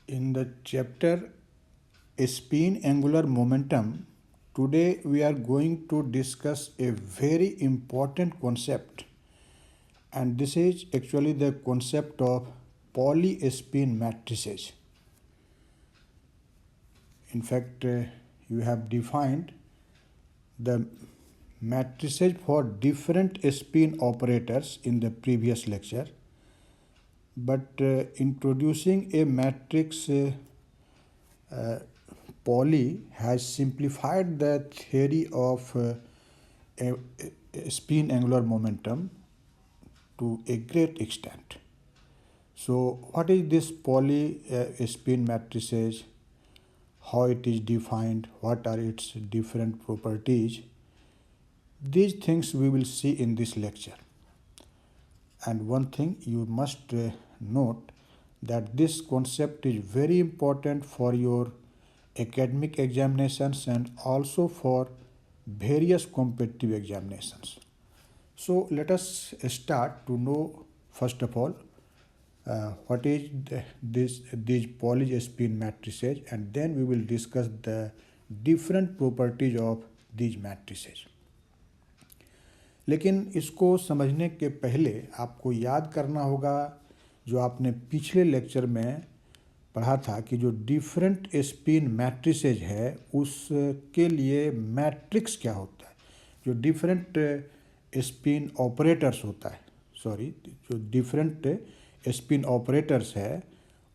In the chapter Spin Angular Momentum, today we are going to discuss a very important concept, and this is actually the concept of Pauli spin matrices. In fact, you have defined the matrices for different spin operators in the previous lecture, but introducing a matrix Pauli has simplified the theory of a spin angular momentum to a great extent. So, what is this Pauli spin matrices? How it is defined? What are its different properties? These things we will see in this lecture. And one thing you must note that this concept is very important for your academic examinations and also for various competitive examinations. So let us start to know first of all what is these Pauli spin matrices, and then we will discuss the different properties of these matrices. लेकिन इसको समझने के पहले आपको याद करना होगा जो आपने पिछले लेक्चर में पढ़ा था कि जो डिफरेंट स्पिन मैट्रिसेज है उसके लिए मैट्रिक्स क्या होता है, जो डिफरेंट स्पिन ऑपरेटर्स होता है जो डिफरेंट स्पिन ऑपरेटर्स है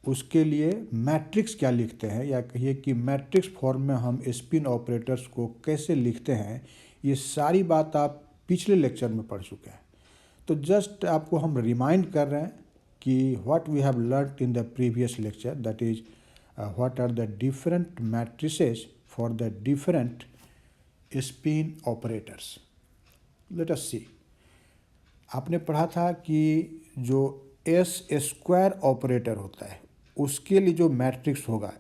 उसके लिए मैट्रिक्स क्या लिखते हैं, या कहिए कि मैट्रिक्स फॉर्म में हम स्पिन ऑपरेटर्स को कैसे लिखते हैं, ये सारी बात आप पिछले लेक्चर में पढ़ चुके हैं. तो जस्ट आपको हम रिमाइंड कर रहे हैं कि what we have learned in the previous lecture, that is what are the different matrices for the different spin operators. Let us see. आपने पढ़ा था कि जो एस स्क्वायर ऑपरेटर होता है उसके लिए जो मैट्रिक्स होगा,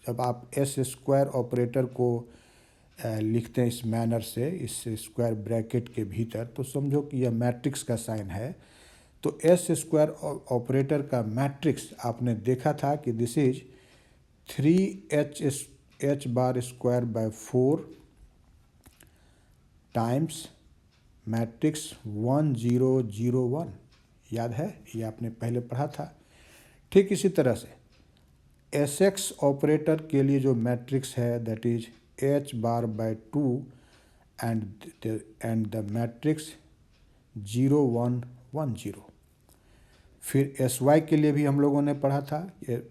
जब आप एस स्क्वायर ऑपरेटर को लिखते हैं इस मैनर से, इस स्क्वायर ब्रैकेट के भीतर, तो समझो कि यह मैट्रिक्स का साइन है. तो एस स्क्वायर ऑपरेटर का मैट्रिक्स आपने देखा था कि this is 3h bar square by 4 times matrix 1 0 0 1. याद है, ये आपने पहले पढ़ा था. ठीक इसी तरह से एस एक्स ऑपरेटर के लिए जो मैट्रिक्स है that is h bar by 2 and the matrix 0 1 1 0. फिर एस वाई के लिए भी हम लोगों ने पढ़ा था,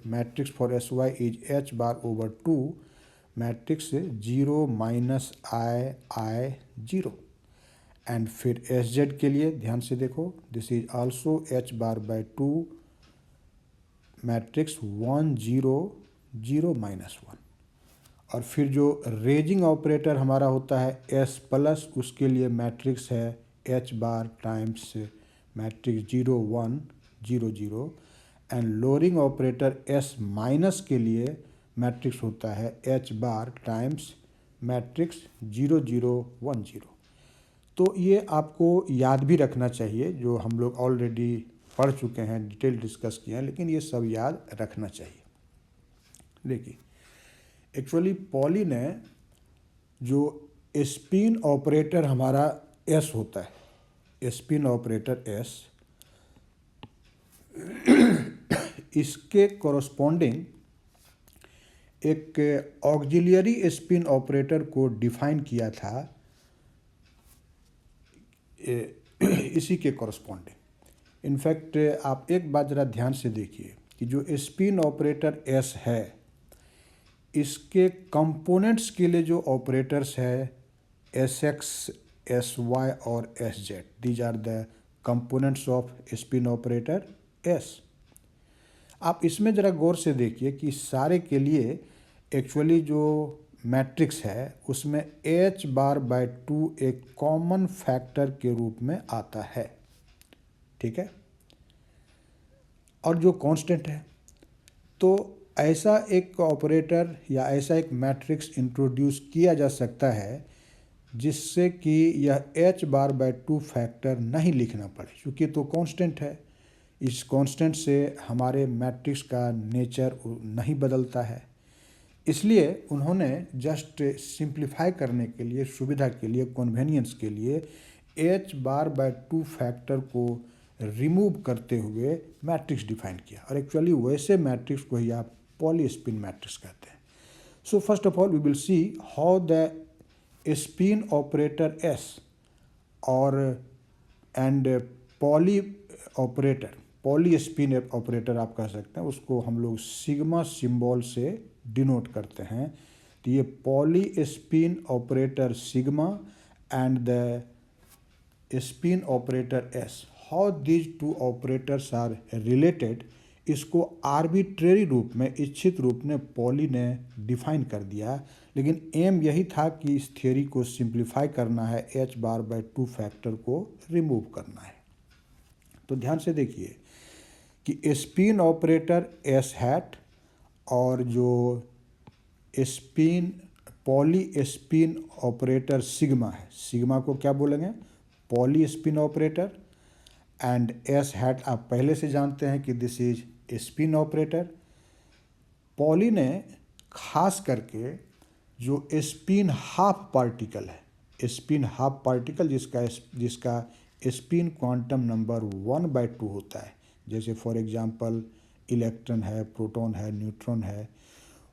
matrix for S Y is h bar over 2 matrix 0 minus I 0. And फिर एस जेड के लिए ध्यान से देखो, this is also h bar by 2 matrix 1 0 0 minus 1. और फिर जो रेजिंग ऑपरेटर हमारा होता है एस प्लस, उसके लिए मैट्रिक्स है h bar times matrix 0 1 0 0. And lowering operator S minus के लिए मैट्रिक्स होता है h बार टाइम्स मैट्रिक्स 0 0 1 0. तो ये आपको याद भी रखना चाहिए, जो हम लोग ऑलरेडी पढ़ चुके हैं, डिटेल डिस्कस किए हैं, लेकिन ये सब याद रखना चाहिए. देखिए, एक्चुअली पॉली ने जो स्पिन ऑपरेटर हमारा एस होता है, स्पिन ऑपरेटर एस, इसके कॉरस्पॉन्डिंग एक ऑक्सिलियरी स्पिन ऑपरेटर को डिफाइन किया था इसी के कॉरस्पॉन्डिंग. इनफैक्ट आप एक बात ज़रा ध्यान से देखिए कि जो स्पिन ऑपरेटर एस है इसके कंपोनेंट्स के लिए जो ऑपरेटर्स है एस एक्स एस वाई और S Z, these are the components of spin operator S. आप इसमें ज़रा गौर से देखिए कि सारे के लिए एक्चुअली जो मैट्रिक्स है उसमें h बार बाय 2 एक कॉमन फैक्टर के रूप में आता है. ठीक है, और जो कांस्टेंट है. तो ऐसा एक ऑपरेटर या ऐसा एक मैट्रिक्स इंट्रोड्यूस किया जा सकता है जिससे कि यह h बार बाय 2 फैक्टर नहीं लिखना पड़े, क्योंकि तो कांस्टेंट है. इस कांस्टेंट से हमारे मैट्रिक्स का नेचर नहीं बदलता है। इसलिए उन्होंने जस्ट सिंप्लीफाई करने के लिए, सुविधा के लिए, कन्वीनियंस के लिए h बार बाय 2 फैक्टर को रिमूव करते हुए मैट्रिक्स डिफाइन किया, और एक्चुअली वैसे मैट्रिक्स को ही आप पॉलीस्पिन मैट्रिक्स कहते हैं। So first of all we will see how the spin operator S or and poly operator, Pauli spin operator आप कह सकते हैं, उसको हम लोग सिग्मा सिंबल से डिनोट करते हैं। तो ये Pauli spin operator sigma and the spin operator S, how these two operators are related, इसको आर्बिट्रेरी रूप में, इच्छित रूप में पॉली ने डिफाइन कर दिया। लेकिन एम यही था कि इस थियोरी को सिंप्लीफाई करना है, h बार बाय 2 फैक्टर को रिमूव करना है। तो ध्यान से देखिए कि स्पिन ऑपरेटर एस हैट और जो spin poly spin operator sigma है, सिग्मा को क्या बोलेंगे, poly spin operator, and S hat आप पहले से जानते हैं कि this is spin operator. Poly ने खास करके जो स्पिन हाफ पार्टिकल है, स्पिन हाफ पार्टिकल जिसका स्पिन क्वांटम नंबर 1/2 होता है, जैसे फॉर एग्जांपल इलेक्ट्रॉन है, प्रोटॉन है, न्यूट्रॉन है,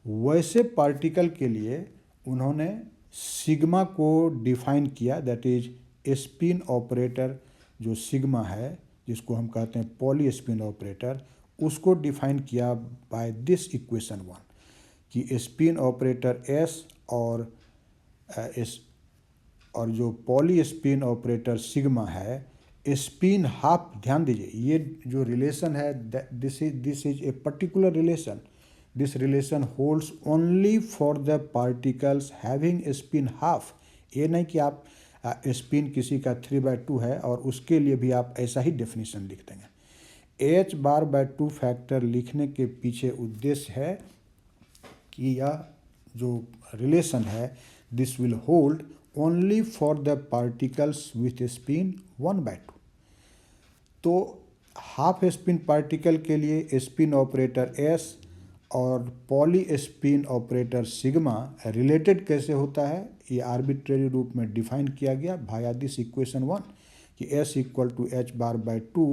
वैसे पार्टिकल के लिए उन्होंने सिग्मा को डिफाइन किया, दैट इज स्पिन ऑपरेटर जो सिग्मा है, जिसको हम कहते हैं पॉली स्पिन ऑपरेटर, उसको डिफाइन किया बाय दिस इक्वेशन 1 कि स्पिन ऑपरेटर एस और जो पॉली स्पिन ऑपरेटर सिग्मा है, स्पिन हाफ, ध्यान दीजिए ये जो रिलेशन है, this is a particular relation, this relation holds only for the particles having spin half. ये नहीं कि आप स्पिन किसी का 3/2 है और उसके लिए भी आप ऐसा ही डेफिनेशन लिख देंगे। h बार बाय 2 फैक्टर लिखने के पीछे उद्देश्य है कि यह जो रिलेशन है, this will hold only for the particles with spin 1/2। तो हाफ स्पिन पार्टिकल के लिए स्पिन ऑपरेटर s और poly spin operator sigma related कैसे होता है, ये आर्बिट्रेरी रूप में डिफाइन किया गया भाया दिस इक्वेशन 1 कि s equal to h bar by 2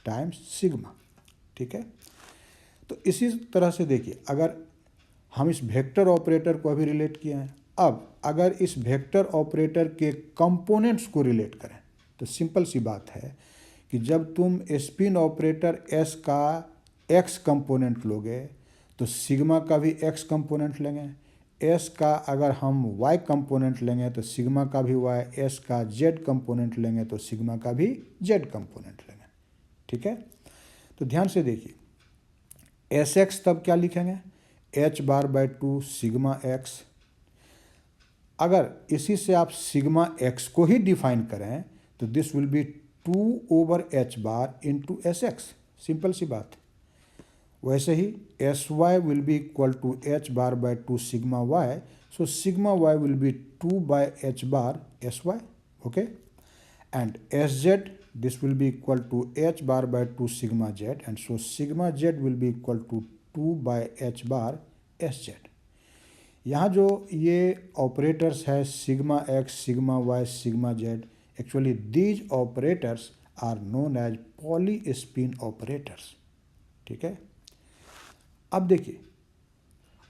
times sigma. ठीक है, तो इसी तरह से देखिए, अगर हम इस वेक्टर ऑपरेटर को अभी रिलेट किए हैं, अब अगर इस वेक्टर ऑपरेटर के कंपोनेंट्स को रिलेट करें तो सिंपल सी बात है कि जब तुम स्पिन ऑपरेटर s का x कंपोनेंट लोगे तो सिग्मा का भी x कंपोनेंट लेंगे, s का अगर हम y कंपोनेंट लेंगे तो सिग्मा का भी y, s का z कंपोनेंट लेंगे तो सिग्मा का भी z कंपोनेंट लेंगे। ठीक है, तो ध्यान से देखिए, sx तब क्या लिखेंगे, h bar by 2 sigma x। अगर इसी से आप सिग्मा x को ही डिफाइन करें तो this will be 2/h bar into sx, simple सी बात। वैसे ही sy will be equal to h bar by 2 sigma y, so sigma y will be 2/h bar sy, okay, and sz this will be equal to h bar by 2 sigma z, and so sigma z will be equal to 2/h bar sz। यहाँ जो ये operators है sigma x, sigma y, sigma z, actually these operators are known as Pauli spin operators. ठीक है, अब देखिए,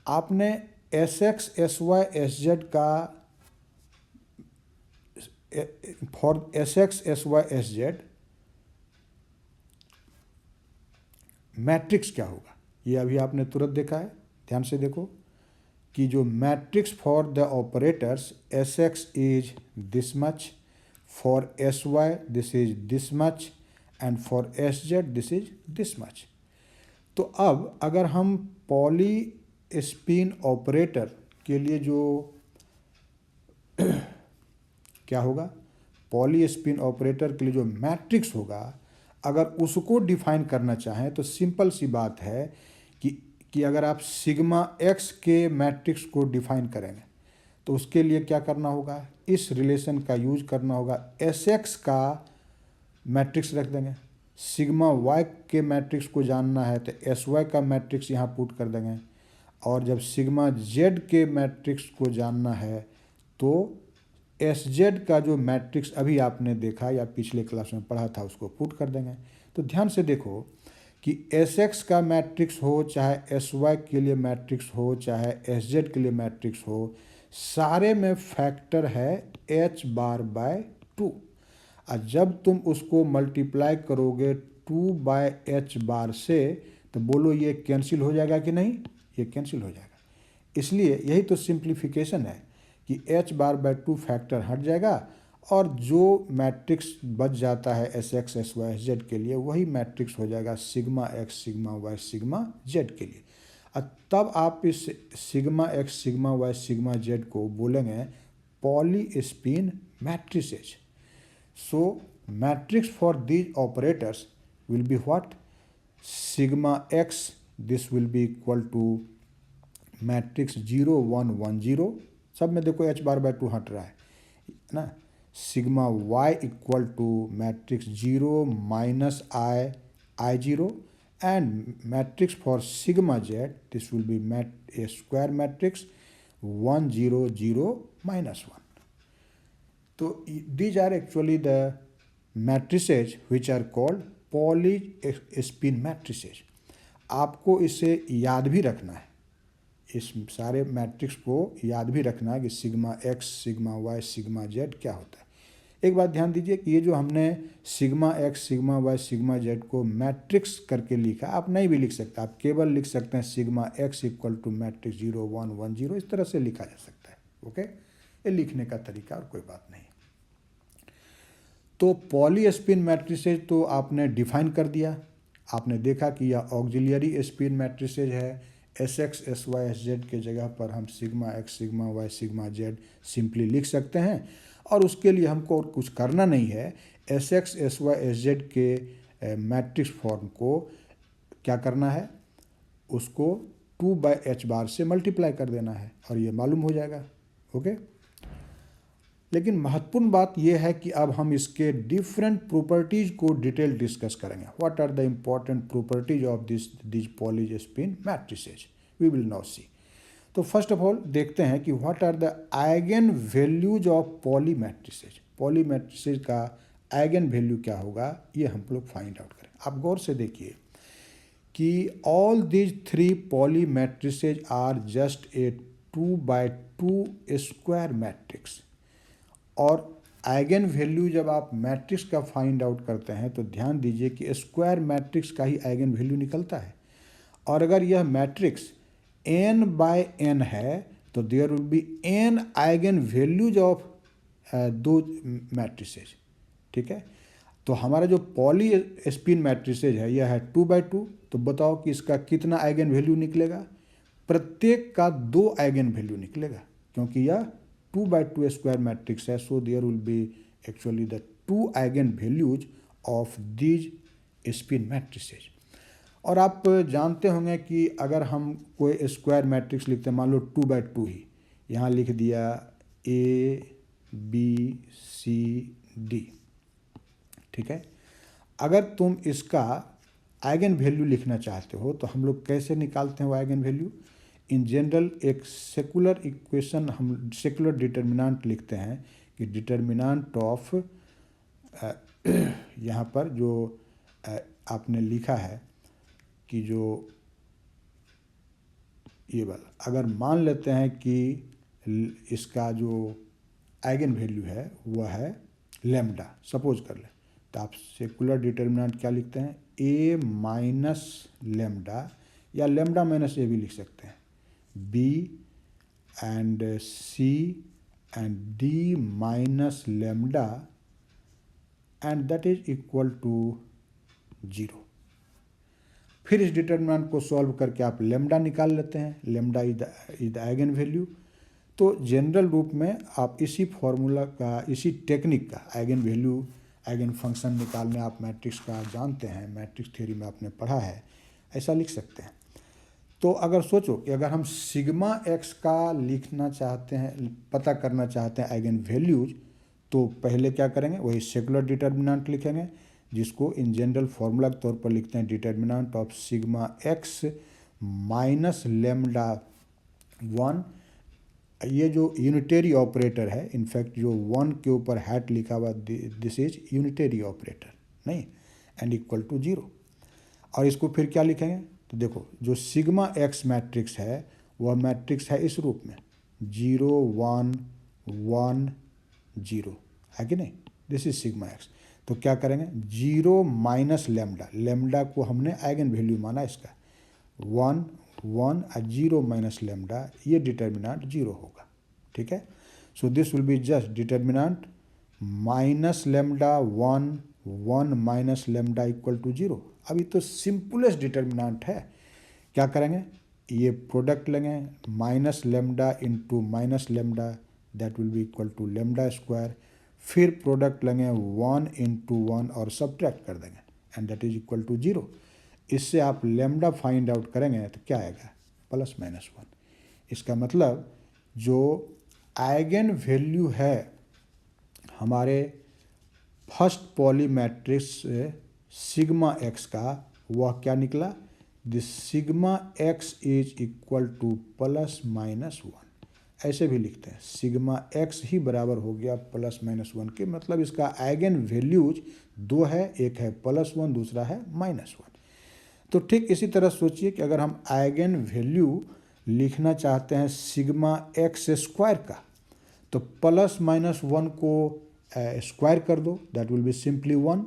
आपने sx, sy, sz का for sx, sy, sz matrix क्या होगा, ये अभी आपने तुरंत देखा है। ध्यान से देखो कि जो matrix for the operators sx is this much, for sy this is this much, and for sz this is this much. तो अब अगर हम पॉली स्पिन ऑपरेटर के लिए जो क्या होगा, पॉली स्पिन ऑपरेटर के लिए जो मैट्रिक्स होगा, अगर उसको डिफाइन करना चाहें तो सिंपल सी बात है कि अगर आप सिग्मा x के मैट्रिक्स को डिफाइन करेंगे तो उसके लिए क्या करना होगा, इस रिलेशन का यूज करना होगा, sx का मैट्रिक्स रख देंगे, सिग्मा वाई के मैट्रिक्स को जानना है तो एस वाई का मैट्रिक्स यहाँ पुट कर देंगे, और जब सिग्मा जेड के मैट्रिक्स को जानना है तो एस जेड का जो मैट्रिक्स अभी आपने देखा या पिछले क्लास में पढ़ा था उसको पुट कर देंगे। तो ध्यान से देखो कि एस एक्स का मैट्रिक्स हो, चाहे एस वाई के लिए मैट्रिक्स हो, चाहे एस जेड के लिए मैट्रिक्स हो, सारे में फैक्टर है एच बार बाय 2। और जब तुम उसको मल्टीप्लाई करोगे 2 बाय एच बार से तो बोलो ये कैंसिल हो जाएगा कि नहीं? ये कैंसिल हो जाएगा। इसलिए यही तो सिंप्लीफिकेशन है कि एच बार बाय 2 फैक्टर हट जाएगा और जो मैट्रिक्स बच जाता है S x S Y S Z के लिए वही मैट्रिक्स हो जाएगा sigma x sigma Y sigma Z के लिए। और तब आप इस sigma x sigma Y sigma Z को बोलेंगे Pauli spin matrices. So matrix for these operators will be what? Sigma x, this will be equal to matrix 0 1 1 0, सब में देखो h बार बाय 2 हट रहा है ना। Sigma y equal to matrix 0 minus i 0 and matrix for sigma z this will be a square matrix 1 0 0 minus 1। तो these are actually the matrices which are called polyspin matrices। आपको इसे याद भी रखना है, इस सारे मैट्रिक्स को याद भी रखना है कि sigma x sigma Y sigma z क्या होता है। एक बात ध्यान दीजिए कि ये जो हमने sigma x sigma Y sigma Z को मैट्रिक्स करके लिखा, आप नहीं भी लिख सकते, आप केवल लिख सकते हैं sigma x equal to matrix 0 1 1 0, इस तरह से लिखा जा सकता है। ओके, ये लिखने का तरीका और कोई बात नहीं। तो पॉलीस्पिन मैट्रिसेज तो आपने डिफाइन कर दिया, आपने देखा कि यह ऑक्सिलियरी स्पिन मैट्रिसेज है। S x S Y S Z के जगह पर हम sigma x sigma Y sigma z simply लिख सकते हैं, और उसके लिए हमको और कुछ करना नहीं है। S x S Y S Z के मैट्रिक्स फॉर्म को क्या करना है, उसको 2 बाय एच बार से मल्टीप्लाई कर देना है और ये मालूम हो जाएगा। ओके, लेकिन महत्वपूर्ण बात यह है कि अब हम इसके डिफरेंट प्रॉपर्टीज को डिटेल डिस्कस करेंगे। What are the important properties of this Pauli spin matrices, we will now see. तो फर्स्ट ऑफ ऑल देखते हैं कि what are the eigenvalues of Pauli matrices. Pauli matrices का आइगन वैल्यू क्या होगा ये हम लोग फाइंड आउट करें। आप गौर से देखिए कि all these 3 Pauli matrices are just a 2 by 2 square matrix. और आइगन वैल्यू जब आप मैट्रिक्स का फाइंड आउट करते हैं तो ध्यान दीजिए कि स्क्वायर मैट्रिक्स का ही आइगन वैल्यू निकलता है। और अगर यह मैट्रिक्स n बाय n है तो there will be n eigenvalues of दो मैट्रिसेज। ठीक है, तो हमारा जो पॉलीस्पिन मैट्रिसेज है यह है 2 बाय 2। तो बताओ कि इसका कितना आइगन वैल्यू निकलेगा? प्रत्येक का 2 आइगन वैल्यू निकलेगा, क्योंकि यह 2 बाय 2 स्क्वायर मैट्रिक्स है। So there will be actually the 2 eigenvalues of these spin matrices. और आप जानते होंगे कि अगर हम कोई स्क्वायर मैट्रिक्स लिखते हैं, मान लो 2 बाय 2 ही, यहाँ लिख दिया A B C D। ठीक है, अगर तुम इसका आइगन वैल्यू लिखना चाहते हो तो हम लोग कैसे निकालते हैं वो आइगन वैल्यू? इन जनरल एक सेकुलर इक्वेशन, हम सेकुलर डिटर्मिनेंट लिखते हैं कि डिटर्मिनेंट ऑफ यहाँ पर जो आपने लिखा है कि जो ये वाला, अगर मान लेते हैं कि इसका जो आइगन वैल्यू है वह है लेम्डा, सपोज कर लें, तो आप सेकुलर डिटर्मिनेंट क्या लिखते हैं? ए माइनस लेम्डा, या लेम्डा माइनस ए भी लिख सकते हैं, B and C and D minus lambda, and that is equal to 0। फिर इस डिटर्मिनेंट को सॉल्व करके आप लेम्डा निकाल लेते हैं, lambda is the eigen value. तो जनरल रूप में आप इसी फॉर्मूला का, इसी टेक्निक का आइगन वैल्यू आइगन फंक्शन निकालने आप मैट्रिक्स का जानते हैं, मैट्रिक्स थ्योरी में आपने पढ़ा है, ऐसा लिख सकते हैं। तो अगर सोचो कि अगर हम सिग्मा एक्स का लिखना चाहते हैं, पता करना चाहते हैं आइगन वैल्यूज, तो पहले क्या करेंगे? वही सेकुलर डिटर्मिनेंट लिखेंगे, जिसको इन जनरल फार्मूला के तौर पर लिखते हैं determinant of sigma x minus lambda 1। ये जो यूनिटरी ऑपरेटर है, इनफैक्ट जो 1 के ऊपर हैट लिखा हुआ दिस इज यूनिटरी ऑपरेटर, नहीं, एंड इक्वल टू 0। और इसको फिर क्या लिखेंगे, तो देखो जो सिग्मा एक्स मैट्रिक्स है वह मैट्रिक्स है इस रूप में 0 1 1 0, है कि नहीं, दिस इज सिग्मा एक्स। तो क्या करेंगे 0 माइनस लेमडा, लेमडा को हमने आइगन वैल्यू माना इसका 1 1 और 0 माइनस लेमडा, ये डिटर्मिनेंट 0 होगा, ठीक है। So this will be just determinant minus lambda 1 1 minus lambda equal to 0। अभी तो सिंपलेस्ट डिटर्मिनेंट है। क्या करेंगे, ये प्रोडक्ट लेंगे minus lambda into minus lambda, that will be equal to lambda square, फिर प्रोडक्ट लेंगे 1 इंटू 1 और सब्ट्रैक्ट कर देंगे and that is equal to 0। इससे आप लेमडा फाइंड आउट करेंगे तो क्या आएगा प्लस माइनस 1। इसका मतलब जो आइगन वैल्यू है हमारे first poly matrix sigma x का, वह क्या निकला, this sigma x is equal to plus minus 1। ऐसे भी लिखते हैं सिग्मा एक्स ही बराबर हो गया प्लस माइनस 1 के, मतलब इसका आइगन वैल्यूज दो है, एक है प्लस 1 दूसरा है माइनस 1। तो ठीक इसी तरह सोचिए कि अगर हम आइगन वैल्यू लिखना चाहते हैं सिग्मा एक्स स्क्वायर का, तो प्लस माइनस 1 को स्क्वायर कर दो, दैट विल बी सिंपली 1।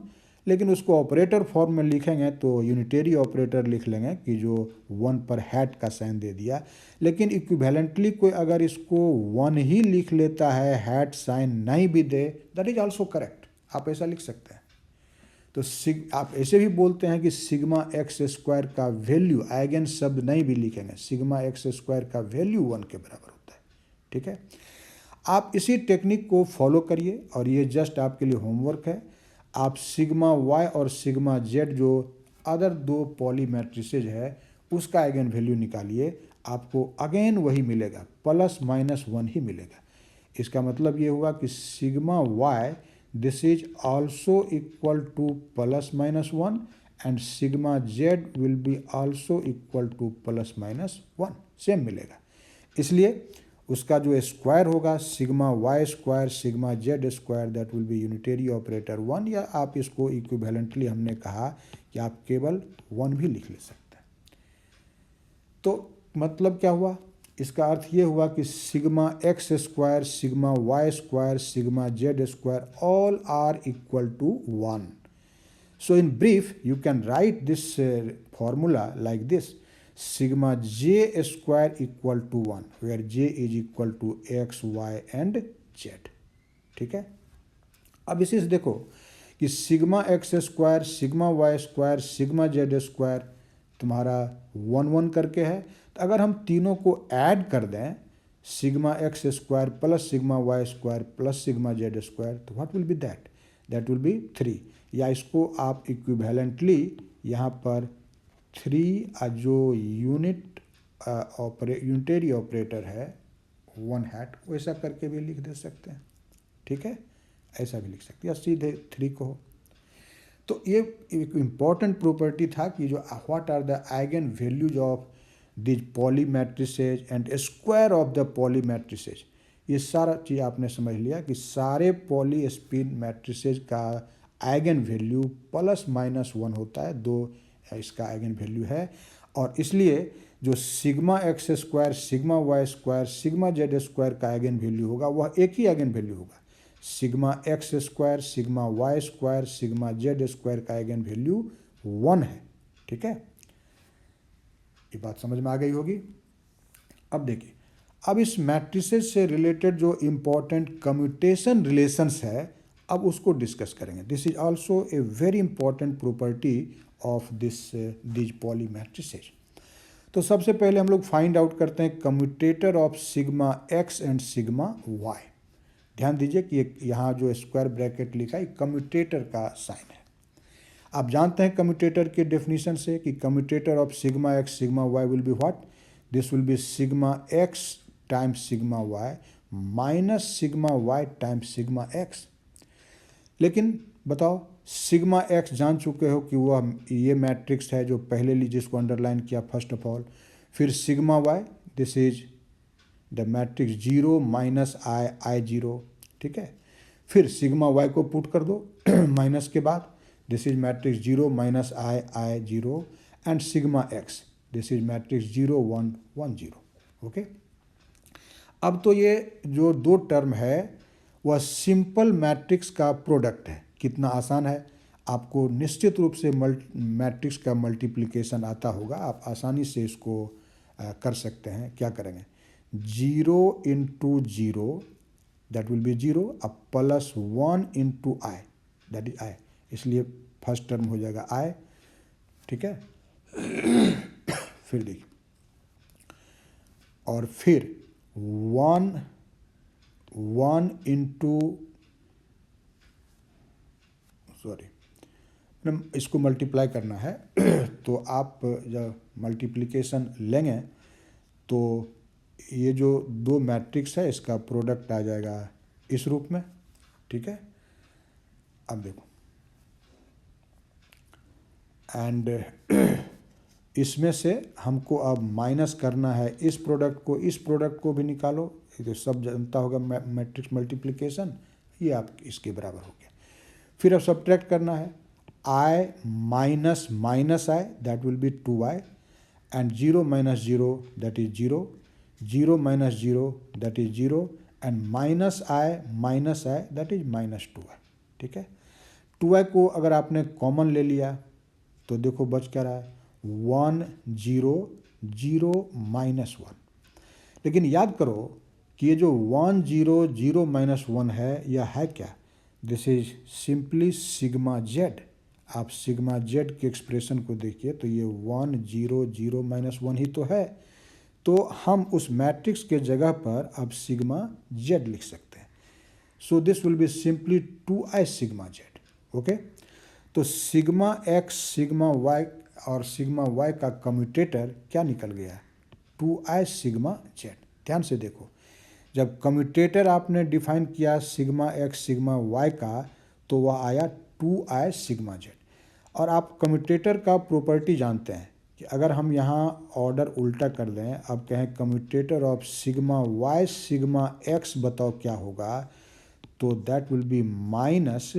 लेकिन उसको ऑपरेटर फॉर्म में लिखेंगे तो यूनिटरी ऑपरेटर लिख लेंगे कि जो 1 पर हैट का साइन दे दिया। लेकिन इक्विवेलेंटली कोई अगर इसको 1 ही लिख लेता है, हैट साइन नहीं भी दे, दैट इज आल्सो करेक्ट, आप ऐसा लिख सकते हैं। तो आप ऐसे भी बोलते हैं कि सिग्मा एक्स स्क्वायर का वैल्यू, आइगन शब्द नहीं भी लिखेंगे, सिग्मा एक्स स्क्वायर का वैल्यू 1 के बराबर होता है, ठीक है। आप इसी टेक्निक को फॉलो करिए और ये जस्ट आपके लिए होमवर्क है। आप सिग्मा वाई और सिग्मा जेड जो अदर दो पॉली मैट्रिसेज है उसका आइगन वैल्यू निकालिए, आपको अगेन वही मिलेगा, प्लस माइनस 1 ही मिलेगा। इसका मतलब ये हुआ कि sigma y this is also equal to plus minus 1 and sigma z will be also equal to plus minus 1, same मिलेगा। इसलिए उसका जो स्क्वायर होगा sigma y square sigma z square, that will be unitary operator 1, या आप इसको equivalently हमने कहा कि आप केवल 1 भी लिख ले सकते हैं। तो मतलब क्या हुआ, इसका अर्थ ये हुआ कि sigma x square sigma y square sigma z square all are equal to 1। So in brief you can write this formula like this, sigma j square equal to 1 where j is equal to x y and z, ठीक है। अब इसी से देखो कि sigma x square sigma y square sigma z square तुम्हारा 1 1 करके है, तो अगर हम तीनों को ऐड कर दें sigma x square plus sigma y square plus sigma z square, तो what will be that, that will be 3। या इसको आप इक्विवेलेंटली यहाँ पर 3 जो यूनिटरी ऑपरेटर है 1 हैट, वैसा करके भी लिख दे सकते हैं, ठीक है, ऐसा भी लिख सकते हैं या सीधे 3 को हो। तो ये एक इम्पॉर्टेंट प्रॉपर्टी था कि जो what are the eigenvalues of these Pauli matrices and square of the Pauli matrices. ये सारा चीज़ आपने समझ लिया कि सारे पॉली स्पिन मैट्रिसेज का आइगन वैल्यू प्लस माइनस 1 होता है, 2 इसका आइगन वैल्यू है। और इसलिए जो sigma x square sigma y square sigma z square का आइगन वैल्यू होगा वह एक ही आइगन वैल्यू होगा, sigma x square sigma y square sigma z square का आइगन वैल्यू 1 है, ठीक है। ये बात समझ में आ गई होगी। अब देखिए, अब इस मैट्रिसेस से रिलेटेड जो इम्पॉर्टेंट कम्यूटेशन रिलेशंस है अब उसको डिस्कस करेंगे। This is also a very important property of this Pauli matrices. तो सबसे पहले हम लोग फाइंड आउट करते हैं commutator of sigma x and sigma y. ध्यान दीजिए कि यहाँ जो स्क्वायर ब्रैकेट लिखा है कम्यूटेटर का साइन है। आप जानते हैं कम्यूटेटर के डेफिनेशन से कि commutator of sigma x sigma y will be what, this will be sigma x times sigma y minus sigma y times sigma x. लेकिन बताओ सिग्मा एक्स जान चुके हो कि वह ये मैट्रिक्स है जो पहले जिसको अंडरलाइन किया फर्स्ट ऑफ ऑल। फिर sigma y, this is the matrix 0 minus i i 0, ठीक है। फिर सिग्मा वाई को पुट कर दो माइनस के बाद, this is matrix 0 minus i i 0 and sigma x, this is matrix 0 1 1 0, okay. अब तो ये जो दो टर्म है वह सिंपल मैट्रिक्स का प्रोडक्ट है। कितना आसान है, आपको निश्चित रूप से मैट्रिक्स का मल्टीप्लिकेशन आता होगा, आप आसानी से इसको कर सकते हैं। क्या करेंगे, 0 इंटू 0 दैट विल बी 0, अब plus 1 into I that is I, इसलिए फर्स्ट टर्म हो जाएगा आई, ठीक है। फिर देखिए, और फिर 1 इंटू इसको मल्टीप्लाई करना है तो आप जब मल्टीप्लिकेशन लेंगे तो ये जो दो मैट्रिक्स है इसका प्रोडक्ट आ जाएगा इस रूप में, ठीक है। अब देखो, एंड इसमें से हमको अब माइनस करना है इस प्रोडक्ट को भी निकालो। ये तो सब जानता होगा मैट्रिक्स मल्टीप्लिकेशन, ये आप इसके बराबर हो गया। फिर अब सब्ट्रैक्ट करना है, i minus minus i that will be 2i and 0 minus 0 that is 0, 0 minus 0 that is 0 and minus i that is minus 2i, ठीक है। 2i को अगर आपने कॉमन ले लिया तो देखो बच क्या रहा है, 1 0 0 माइनस 1। लेकिन याद करो कि ये जो 1 0 0 माइनस 1 है यह है क्या, this is simply sigma Z. आप सिग्मा जेड के एक्सप्रेशन को देखिए तो ये 1 0 0 माइनस 1 ही तो है, तो हम उस मैट्रिक्स के जगह पर अब सिग्मा जेड लिख सकते हैं। सो this will be simply 2i sigma z, okay. तो सिग्मा एक्स सिग्मा वाई और सिग्मा वाई का कम्यूटेटर क्या निकल गया, 2i सिग्मा जेड। ध्यान से देखो, जब कम्यूटेटर आपने डिफाइन किया सिग्मा एक्स सिग्मा वाई का तो वह आया 2i सिग्मा जेड। और आप कम्यूटेटर का प्रॉपर्टी जानते हैं कि अगर हम यहाँ ऑर्डर उल्टा कर दें, अब कहें commutator of sigma Y sigma x बताओ क्या होगा, तो that will be minus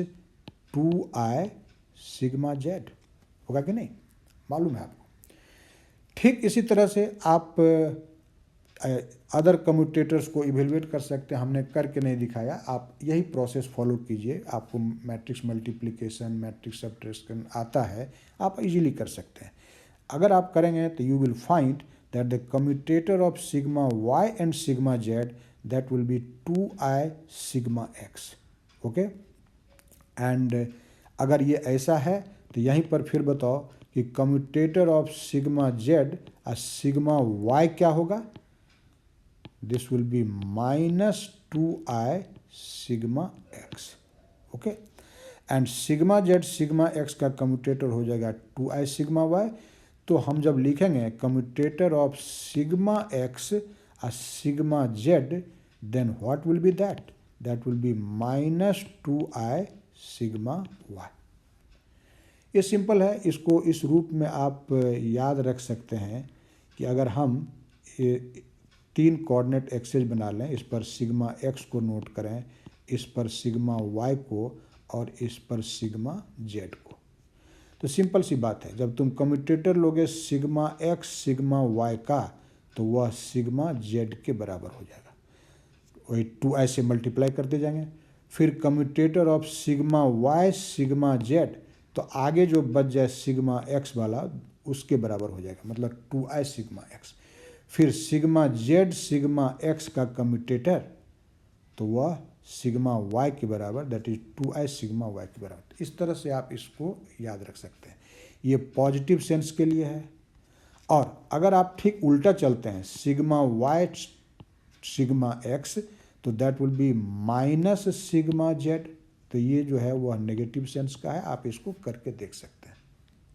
2i sigma z, होगा कि नहीं, मालूम है आपको। ठीक इसी तरह से आप अदर कम्यूटेटर्स को इवेलुएट कर सकते हैं, हमने करके नहीं दिखाया, आप यही प्रोसेस फॉलो कीजिए, आपको मैट्रिक्स मल्टीप्लिकेशन मैट्रिक्स सब्ट्रैक्शन आता है, आप इजीली कर सकते हैं। अगर आप करेंगे तो you will find that the commutator of sigma y and sigma z that will be 2i sigma x, okay. And अगर ये ऐसा है तो यहीं पर फिर बताओ कि कम्यूटेटर ऑफ सिग्मा जेड और सिग्मा वाई क्या होगा, this will be minus 2i sigma x, okay. And sigma z sigma x का कम्यूटेटर हो जाएगा 2i सिग्मा वाई। तो हम जब लिखेंगे कम्यूटेटर ऑफ सिग्मा एक्स और sigma z, then what will be that will be minus 2i sigma y. ये simple है, इसको इस रूप में आप याद रख सकते हैं कि अगर हम 3 कोऑर्डिनेट एक्सेस बना लें, इस पर सिग्मा एक्स को नोट करें, इस पर सिग्मा वाई को और इस पर सिग्मा जेड को, तो सिंपल सी बात है, जब तुम कम्यूटेटर लोगे सिग्मा एक्स सिग्मा वाई का तो वह सिग्मा जेड के बराबर हो जाएगा, वही 2i से मल्टीप्लाई करते जाएंगे। फिर commutator of sigma Y sigma z, तो आगे जो बच जाए सिग्मा एक्स वाला उसके बराबर हो जाएगा, मतलब 2i सिग्मा एक्स। फिर सिग्मा जेड सिग्मा एक्स का कम्यूटेटर तो वह सिग्मा वाई के बराबर, that is 2i sigma Y के बराबर। इस तरह से आप इसको याद रख सकते हैं, ये पॉजिटिव सेंस के लिए है। और अगर आप ठीक उल्टा चलते हैं सिग्मा वाई सिग्मा एक्स तो that will be minus sigma z, तो ये जो है वह नेगेटिव सेंस का है, आप इसको करके देख सकते हैं।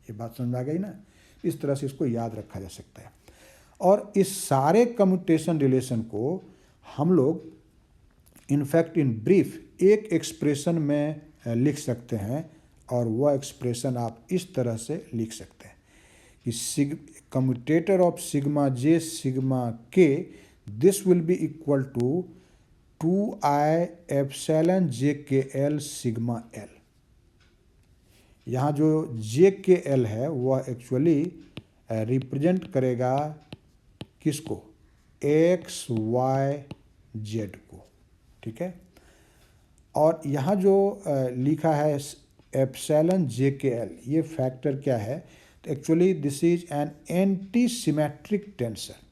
ये बात समझ आ गई ना, इस तरह से इसको याद रखा जा सकता है। और इस सारे कम्यूटेशन रिलेशन को हम लोग इनफैक्ट इन ब्रीफ एक एक्सप्रेशन में लिख सकते हैं, और वह एक्सप्रेशन आप इस तरह से लिख सकते हैं कि commutator of sigma j sigma k this will be equal to 2i epsilon j k l sigma L. यहाँ जो जे के एल है वह एक्चुअली रिप्रेजेंट करेगा किसको, एक्स वाई जेड को, ठीक है। और यहाँ जो लिखा है एप्सिलॉन जे के एल, ये फैक्टर क्या है, तो actually this is an antisymmetric tensor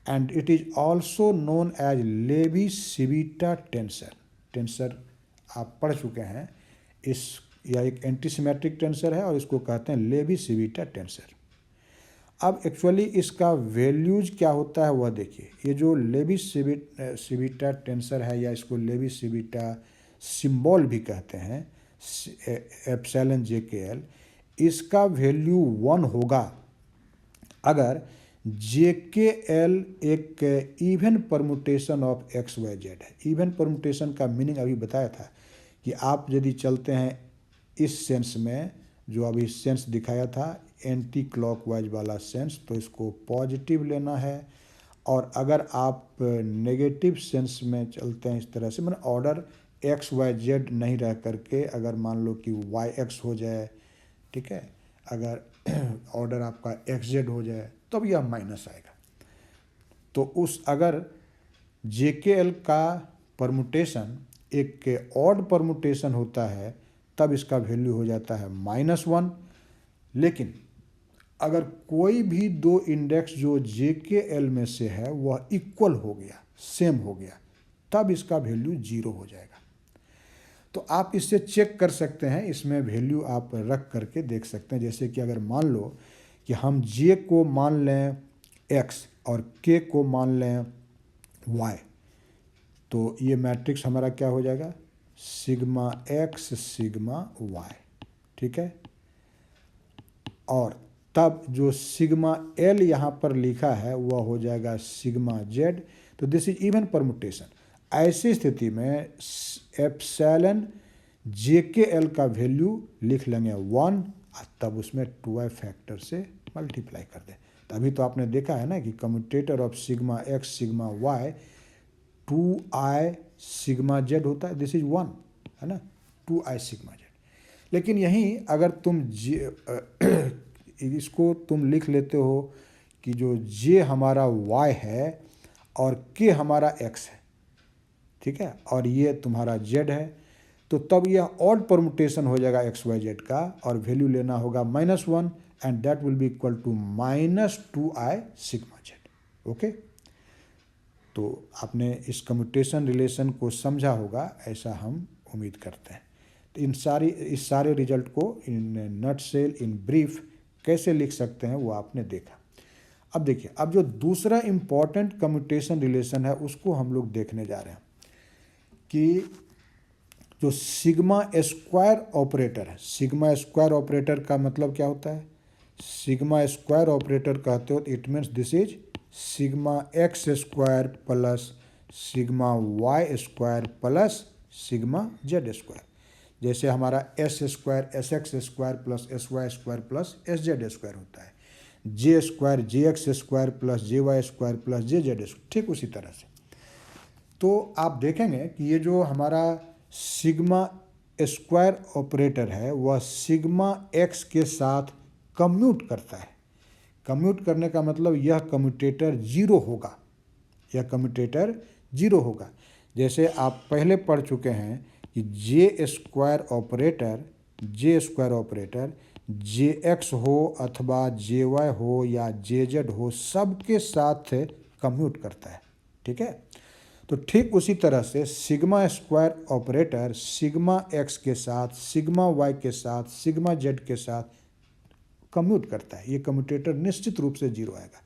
and it is also known as Levi Civita tensor. Tensor आप पढ़ चुके हैं, यह एक एंटी सिमेट्रिक टेंसर है और इसको कहते हैं लेवी-सिविटा टेंसर। अब एक्चुअली इसका वैल्यूज क्या होता है वह देखिए। ये जो लेवी-सिविटा टेंसर है या इसको लेवी-सिविटा सिंबल भी कहते हैं, एप्सिलॉन जे के एल, इसका वैल्यू 1 होगा अगर जे के एल एक even permutation of x y z है। इवन परमुटेशन का मीनिंग अभी बताया था कि आप यदि चलते हैं इस सेंस में, जो अभी सेंस दिखाया था एंटी क्लॉकवाइज वाला सेंस, तो इसको पॉजिटिव लेना है। और अगर आप नेगेटिव सेंस में चलते हैं इस तरह से, मतलब ऑर्डर एक्स वाई जेड नहीं रह करके अगर मान लो कि वाई एक्स हो जाए, ठीक है, अगर ऑर्डर आपका एक्स जेड हो जाए तब यह माइनस आएगा। तो उस अगर जे के एल का परमुटेशन एक ऑड परमुटेशन होता है तब इसका वैल्यू हो जाता है -1। लेकिन अगर कोई भी दो इंडेक्स जो जे के एल में से है वह इक्वल हो गया, सेम हो गया, तब इसका वैल्यू 0 हो जाएगा। तो आप इससे चेक कर सकते हैं, इसमें वैल्यू आप रख करके देख सकते हैं। जैसे कि अगर मान लो कि हम जे को मान लें x और k को मान लें y, तो ये मैट्रिक्स हमारा क्या हो जाएगा, सिग्मा x सिग्मा y, ठीक है। और तब जो सिग्मा l यहाँ पर लिखा है वह हो जाएगा सिग्मा z। तो दिस इज इवन परमुटेशन। ऐसी स्थिति में एप्सिलॉन जे के एल का वैल्यू लिख लेंगे 1, तब उसमें 2i फैक्टर से मल्टीप्लाई कर दें। तभी तो आपने देखा है ना कि commutator of sigma x sigma y 2i sigma z होता है, दिस इज 1, है ना, 2i सिग्मा जेड। लेकिन यहीं अगर तुम इसको तुम लिख लेते हो कि जो जे हमारा y है और k हमारा x है, ठीक है, और ये तुम्हारा z है, तो तब यह ऑड परमुटेशन हो जाएगा एक्स वाई जेड का और वैल्यू लेना होगा -1 and that will be equal to -2i sigma z. Okay, तो आपने इस कम्यूटेशन रिलेशन को समझा होगा, ऐसा हम उम्मीद करते हैं। तो इस सारे रिजल्ट को इन नटसेल इन ब्रीफ कैसे लिख सकते हैं वो आपने देखा। अब देखिए, अब जो दूसरा इम्पॉर्टेंट कम्यूटेशन रिलेशन है उसको हम लोग देखने जा रहे हैं कि जो सिग्मा स्क्वायर ऑपरेटर है। सिग्मा स्क्वायर ऑपरेटर का मतलब क्या होता है, सिग्मा स्क्वायर ऑपरेटर कहते हो तो it means this is sigma x square plus sigma y square plus sigma z square. जैसे हमारा s square s x square plus s y square plus s z square होता है, j square j x square plus j y square plus j z square, ठीक उसी तरह से। तो आप देखेंगे कि ये जो हमारा सिग्मा स्क्वायर ऑपरेटर है वह सिग्मा एक्स के साथ कम्यूट करता है। कम्यूट करने का मतलब यह कम्यूटेटर 0 होगा, यह कम्यूटेटर 0 होगा। जैसे आप पहले पढ़ चुके हैं कि जे स्क्वायर ऑपरेटर जे एक्स हो अथवा जे वाई हो या जे जेड हो, सबके साथ कम्यूट करता है, ठीक है। तो ठीक उसी तरह से sigma square operator sigma x के साथ, सिग्मा वाई के साथ, सिग्मा जेड के साथ कम्यूट करता है। ये कम्यूटेटर निश्चित रूप से 0 आएगा,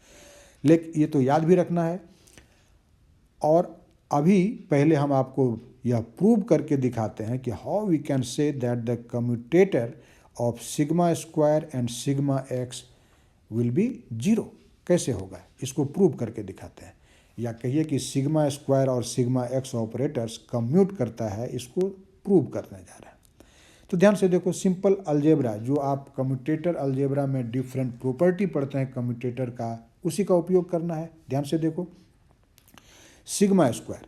लेकिन ये तो याद भी रखना है। और अभी पहले हम आपको यह प्रूव करके दिखाते हैं कि how we can say that the commutator of sigma square and sigma x will be 0। कैसे होगा इसको प्रूव करके दिखाते हैं, या कहिए कि सिग्मा स्क्वायर और सिग्मा एक्स ऑपरेटर्स कम्यूट करता है, इसको प्रूव करने जा रहे हैं। तो ध्यान से देखो, सिंपल अलजेब्रा जो आप कम्यूटेटर अलजेब्रा में डिफरेंट प्रॉपर्टी पढ़ते हैं कम्यूटेटर का, उसी का उपयोग करना है। ध्यान से देखो, सिग्मा स्क्वायर,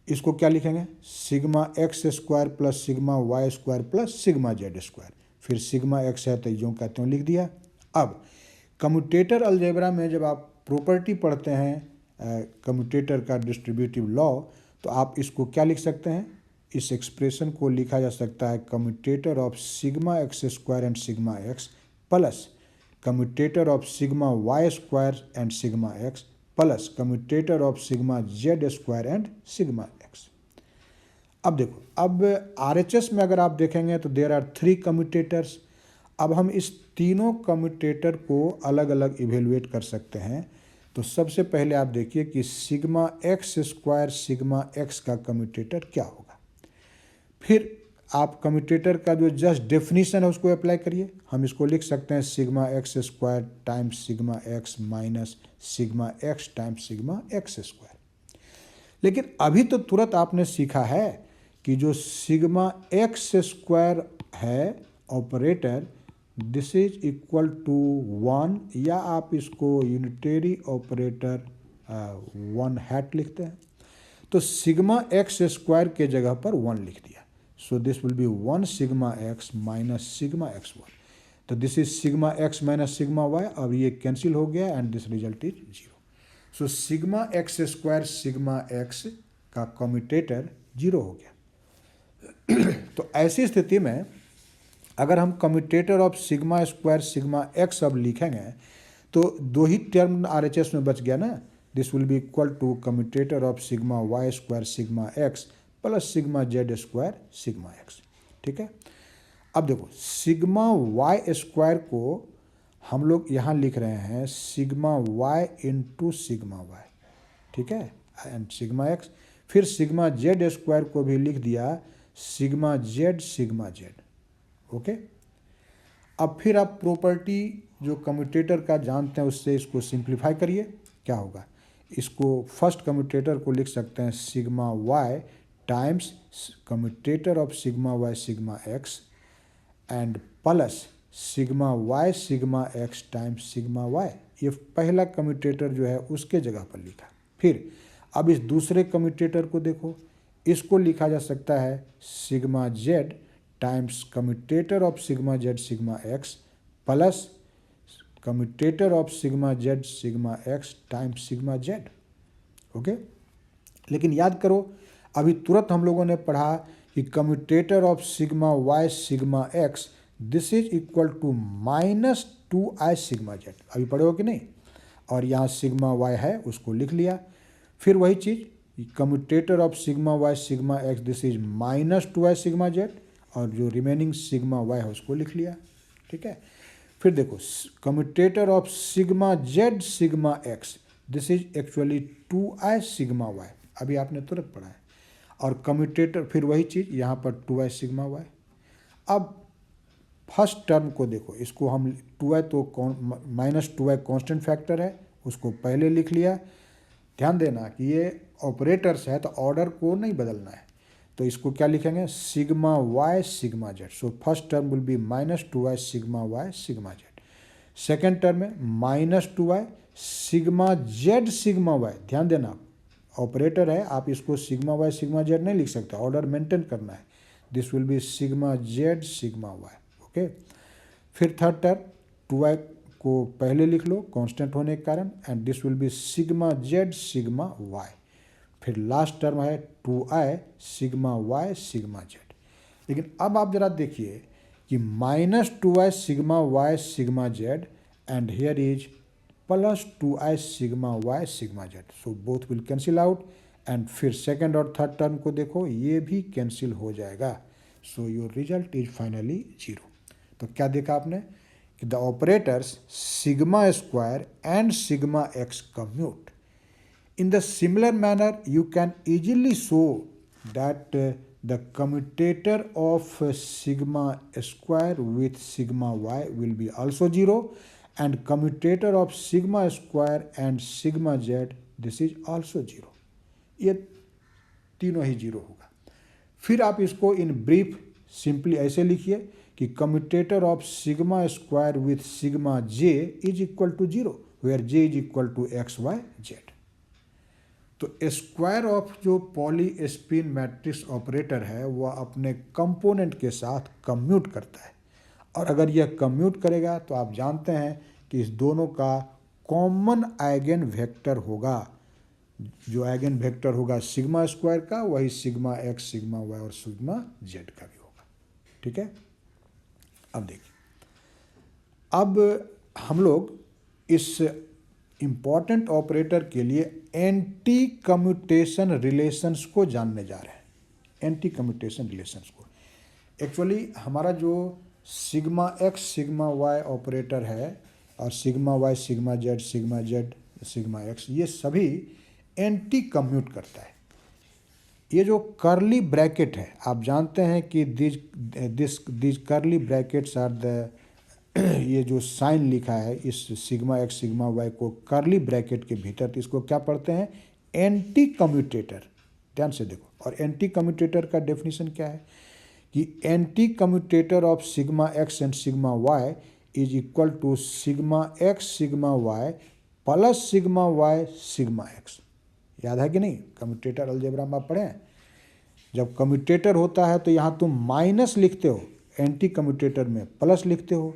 इसको क्या लिखेंगे, sigma x square plus sigma y square plus sigma z square. फिर सिग्मा एक्स है तो यूँ कहते हैं लिख दिया। अब कम्यूटेटर अलजेब्रा में जब आप प्रॉपर्टी पढ़ते हैं कम्यूटेटर का डिस्ट्रीब्यूटिव लॉ, तो आप इसको क्या लिख सकते हैं, इस एक्सप्रेशन को लिखा जा सकता है commutator of sigma x square and sigma x plus commutator of sigma y square and sigma x plus commutator of sigma z square and sigma x. अब देखो, अब आरएचएस में अगर आप देखेंगे तो देयर आर 3 कम्यूटेटर्स। अब हम इस तीनों कम्यूटेटर को अलग अलग इवेलुएट कर सकते हैं। तो सबसे पहले आप देखिए कि sigma x square sigma x का कम्यूटेटर क्या होगा। फिर आप कम्यूटेटर का जो जस्ट डेफिनीशन है उसको अप्लाई करिए। हम इसको लिख सकते हैं sigma x square times sigma x minus sigma x times sigma x square. लेकिन अभी तो तुरंत आपने सीखा है कि जो सिग्मा एक्स स्क्वायर है operator, this is equal to 1, या आप इसको यूनिटरी ऑपरेटर 1 हैट लिखते हैं। तो सिग्मा एक्स स्क्वायर के जगह पर 1 लिख दिया। So this will be 1 sigma x minus sigma x 1। तो this is sigma x minus sigma y. अब ये कैंसिल हो गया and this result is 0। So sigma x square sigma x का कम्यूटेटर 0 हो गया। तो ऐसी स्थिति में अगर हम commutator of sigma square sigma x अब लिखेंगे तो 2 ही टर्म आरएचएस में बच गया ना। This will be equal to commutator of sigma y square sigma x plus sigma z square sigma x. ठीक है। अब देखो, सिग्मा वाई स्क्वायर को हम लोग यहाँ लिख रहे हैं sigma y into sigma y, ठीक है, एंड सिग्मा एक्स। फिर सिग्मा जेड स्क्वायर को भी लिख दिया sigma z sigma z. Okay. अब फिर आप प्रॉपर्टी जो कम्यूटेटर का जानते हैं उससे इसको सिंप्लीफाई करिए। क्या होगा, इसको फर्स्ट कम्यूटेटर को लिख सकते हैं sigma y times commutator of sigma Y sigma x and plus sigma Y sigma x times sigma y. ये पहला कम्यूटेटर जो है उसके जगह पर लिखा। फिर अब इस दूसरे कम्यूटेटर को देखो, इसको लिखा जा सकता है sigma z times commutator of sigma z sigma x plus commutator of sigma z sigma x times sigma z. Okay. लेकिन याद करो, अभी तुरंत हम लोगों ने पढ़ा कि commutator of sigma Y sigma x this is equal to minus 2i sigma z. अभी पढ़े हो कि नहीं। और यहाँ सिग्मा वाई है उसको लिख लिया। फिर वही चीज़ commutator of sigma Y sigma x this is minus 2i sigma z, और जो रिमेनिंग सिग्मा वाई है उसको लिख लिया। ठीक है। फिर देखो, commutator of sigma z sigma x this is actually 2i sigma y. अभी आपने तुरंत पढ़ा है। और कम्यूटेटर फिर वही चीज़ यहाँ पर 2i सिग्मा वाई। अब फर्स्ट टर्म को देखो, इसको हम 2i तो माइनस 2i कॉन्स्टेंट फैक्टर है, उसको पहले लिख लिया। ध्यान देना कि ये ऑपरेटर्स है तो ऑर्डर को नहीं बदलना है। तो इसको क्या लिखेंगे, sigma Y sigma z. So first term will be minus 2i sigma Y sigma z. Second term में minus 2i sigma z sigma y. ध्यान देना, ऑपरेटर है, आप इसको सिग्मा वाई सिग्मा जेड नहीं लिख सकते, ऑर्डर मेंटेन करना है। This will be sigma z sigma y. Okay. फिर थर्ड टर्म 2i को पहले लिख लो कांस्टेंट होने के कारण, and this will be sigma z sigma y. फिर लास्ट टर्म है 2i sigma Y sigma z. लेकिन अब आप जरा देखिए कि minus 2i sigma Y sigma z and here is plus 2i sigma Y sigma z. So both will cancel out, and फिर second और थर्ड टर्म को देखो, ये भी कैंसिल हो जाएगा। So your result is finally 0। तो क्या देखा आपने कि the operators sigma square and sigma x commute. In the similar manner, you can easily show that the commutator of sigma square with sigma y will be also 0, and commutator of sigma square and sigma z this is also 0. ये तीनों ही 0 होगा। फिर आप इसको in brief simply ऐसे लिखिए कि commutator of sigma square with sigma j is equal to 0 where j is equal to x y z. तो स्क्वायर ऑफ जो पॉली स्पिन मैट्रिक्स ऑपरेटर है वह अपने कंपोनेंट के साथ कम्यूट करता है, और अगर यह कम्यूट करेगा तो आप जानते हैं कि इस दोनों का कॉमन आइगन वेक्टर होगा। जो आइगन वेक्टर होगा सिग्मा स्क्वायर का, वही सिग्मा एक्स, सिग्मा वाई और सिग्मा जेड का भी होगा। ठीक है, अब देखिए, अब हम लोग इस इंपॉर्टेंट ऑपरेटर के लिए एंटी कम्यूटेशन रिलेशंस को जानने जा रहे हैं। एंटी कम्यूटेशन रिलेशंस को एक्चुअली हमारा जो sigma x sigma y operator है और sigma Y sigma z sigma x, ये सभी एंटी कम्यूट करता है। ये जो कर्ली ब्रैकेट है, आप जानते हैं कि this curly brackets are the ये जो साइन लिखा है इस सिग्मा एक्स सिग्मा वाई को कर्ली ब्रैकेट के भीतर, तो इसको क्या पढ़ते हैं? Anti commutator. ध्यान से देखो, और एंटी कम्यूटेटर का डेफिनेशन क्या है कि anti commutator of sigma x and sigma y is equal to sigma x sigma y plus sigma Y sigma x. याद है कि नहीं? कम्यूटेटर अलजेब्रा में आप पढ़े हैं। जब कम्यूटेटर होता है तो यहाँ तुम माइनस लिखते हो, एंटी कम्यूटेटर में प्लस लिखते हो।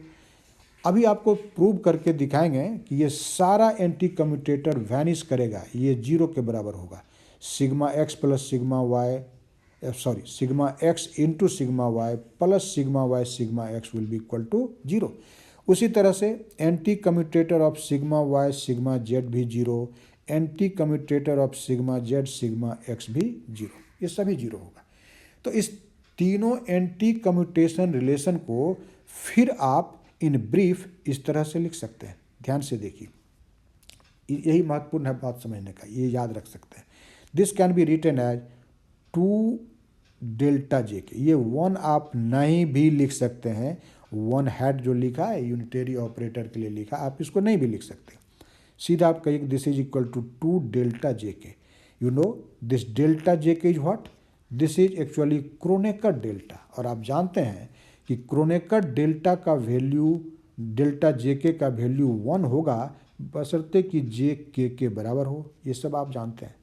अभी आपको प्रूव करके दिखाएंगे कि ये सारा एंटी कम्यूटेटर वैनिश करेगा, ये 0 के बराबर होगा। Sigma x plus sigma Y sigma x into sigma y plus sigma Y sigma x will be equal to 0। उसी तरह से anti commutator of sigma Y sigma z भी 0, anti commutator of sigma z sigma x भी 0, ये सभी 0 होगा। तो इस तीनों एंटी कम्यूटेशन रिलेशन को फिर आप इन ब्रीफ इस तरह से लिख सकते हैं। ध्यान से देखिए, यही महत्वपूर्ण है बात समझने का, ये याद रख सकते हैं। This can be written as 2 delta j k. ये 1 आप नहीं भी लिख सकते हैं, 1 हैड जो लिखा है यूनिटरी ऑपरेटर के लिए लिखा, आप इसको नहीं भी लिख सकते। सीधा आप कहिए this is equal to 2 delta j k. You know this delta j k is what? This is actually Kronecker delta. और आप जानते हैं कि क्रोनेकर डेल्टा का वैल्यू, डेल्टा जे के का वैल्यू 1 होगा बशर्ते कि जे के बराबर हो। ये सब आप जानते हैं।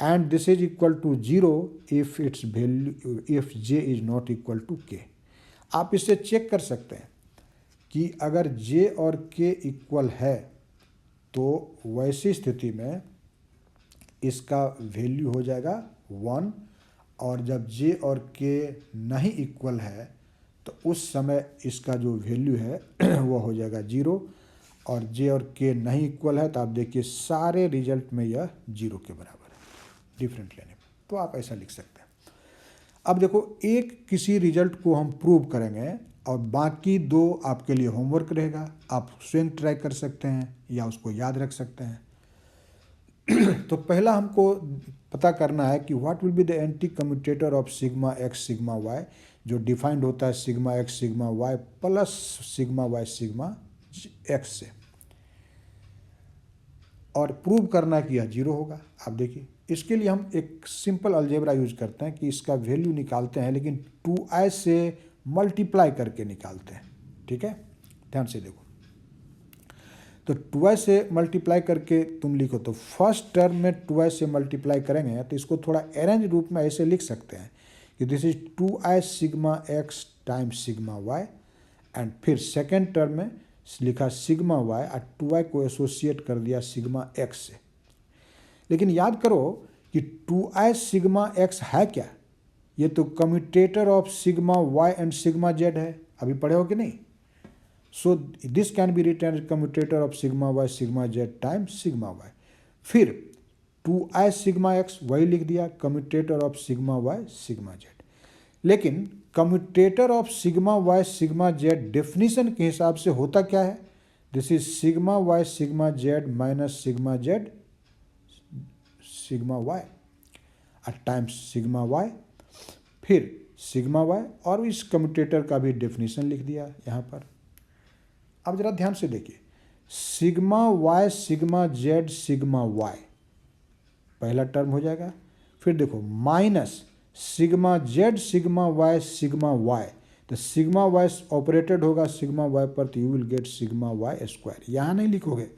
And this is equal to 0 if its value if j is not equal to k. आप इससे चेक कर सकते हैं कि अगर जे और के इक्वल है तो वैसी स्थिति में इसका वैल्यू हो जाएगा 1, और जब जे और के नहीं इक्वल है तो उस समय इसका जो वैल्यू है वो हो जाएगा 0, और जे और के नहीं इक्वल है तो आप देखिए सारे रिजल्ट में यह 0 के बराबर है डिफरेंट लेने पर। तो आप ऐसा लिख सकते हैं। अब देखो, एक किसी रिजल्ट को हम प्रूव करेंगे और बाकी 2 आपके लिए होमवर्क रहेगा। आप स्वयं ट्राई कर सकते हैं या उसको याद रख सकते हैं। तो पहला हमको पता करना है कि what will be the anti commutator of sigma x sigma y, जो डिफाइंड होता है sigma x sigma y plus sigma Y sigma x से, और प्रूव करना कि यह 0 होगा। आप देखिए, इसके लिए हम एक सिंपल अलजेब्रा यूज करते हैं कि इसका वैल्यू निकालते हैं, लेकिन 2i से मल्टीप्लाई करके निकालते हैं। ठीक है, ध्यान से देखो। तो 2i से मल्टीप्लाई करके तुम लिखो, तो फर्स्ट टर्म में 2i से मल्टीप्लाई करेंगे तो इसको थोड़ा अरेंज रूप में ऐसे लिख सकते हैं कि this is 2i sigma x times sigma y, and फिर सेकेंड टर्म में लिखा सिग्मा वाई और 2i को एसोसिएट कर दिया सिग्मा एक्स से। लेकिन याद करो कि 2i सिग्मा एक्स है क्या? ये तो commutator of sigma y and sigma z है। अभी पढ़े हो कि नहीं? So this can be written as commutator of sigma Y sigma z times sigma y. फिर 2i सिग्मा एक्स वही लिख दिया, commutator of sigma Y sigma z. लेकिन commutator of sigma Y sigma z definition के हिसाब से होता क्या है? This is sigma Y sigma z minus sigma z sigma y times sigma y, फिर सिग्मा वाई, और इस कम्यूटेटर का भी डेफिनेशन लिख दिया यहाँ पर। अब जरा ध्यान से देखिए, sigma Y sigma z sigma y पहला टर्म हो जाएगा। फिर देखो minus sigma z sigma y, तो सिग्मा वाई ऑपरेटेड होगा सिग्मा वाई पर, तो you will get sigma y square. यहाँ नहीं लिखोगे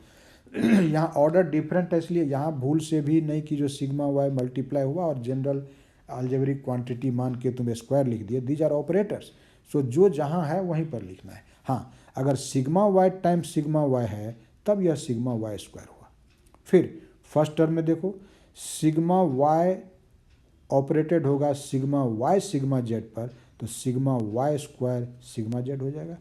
यहाँ ऑर्डर डिफरेंट है, इसलिए यहाँ भूल से भी नहीं कि जो सिग्मा वाई मल्टीप्लाई हुआ और जनरल अलजेब्रिक क्वांटिटी मान के तुम स्क्वायर लिख दिए। दीज आर ऑपरेटर्स, सो जो जहाँ है वहीं पर लिखना है। हाँ, अगर sigma y times sigma y है तब यह सिग्मा वाई स्क्वायर हुआ। फिर फर्स्ट टर्म में देखो, सिग्मा वाई ऑपरेटेड होगा सिग्मा वाई सिग्मा जेड पर, तो sigma y square sigma z हो जाएगा,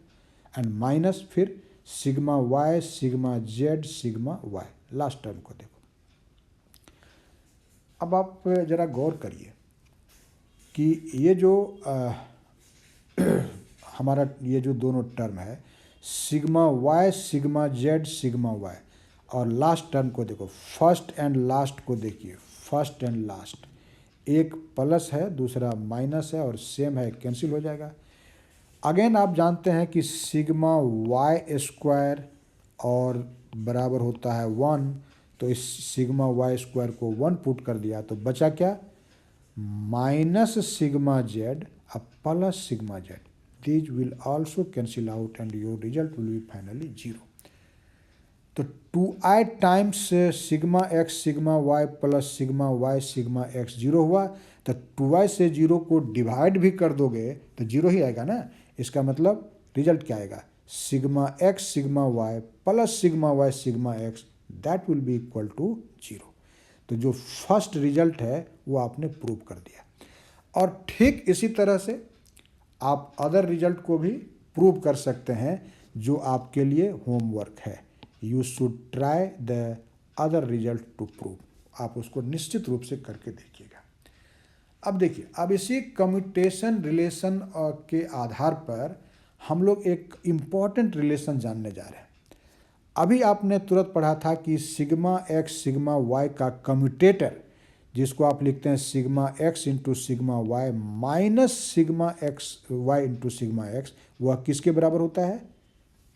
एंड माइनस फिर sigma Y sigma z sigma y. Last term को देखो। अब आप जरा गौर करिए कि ये जो हमारा ये जो दोनों टर्म है sigma Y sigma z sigma y, और लास्ट टर्म को देखो, फर्स्ट एंड लास्ट को देखिए, फर्स्ट एंड लास्ट, एक प्लस है दूसरा माइनस है और सेम है, कैंसिल हो जाएगा। अगेन आप जानते हैं कि सिग्मा वाई स्क्वायर और बराबर होता है 1, तो इस सिग्मा वाई स्क्वायर को 1 पुट कर दिया तो बचा क्या, माइनस सिग्मा जेड अब plus sigma z. These will also cancel out and your result will be finally 0। तो 2i times sigma x sigma y plus sigma Y sigma x 0 हुआ, तो 2i से 0 को डिवाइड भी कर दोगे तो 0 ही आएगा ना। इसका मतलब रिजल्ट क्या आएगा, sigma x sigma y plus sigma Y sigma x, that will be equal to 0। तो जो फर्स्ट रिजल्ट है वो आपने प्रूव कर दिया। और ठीक इसी तरह से आप अदर रिजल्ट को भी प्रूव कर सकते हैं जो आपके लिए होमवर्क है। You should try the other result to prove, आप उसको निश्चित रूप से करके देखिएगा। अब देखिए, अब इसी कम्यूटेशन रिलेशन के आधार पर हम लोग एक इम्पॉर्टेंट रिलेशन जानने जा रहे हैं। अभी आपने तुरंत पढ़ा था कि सिग्मा एक्स सिग्मा वाई का कम्यूटेटर, जिसको आप लिखते हैं sigma x into sigma y minus sigma x y into sigma x, वह किसके बराबर होता है,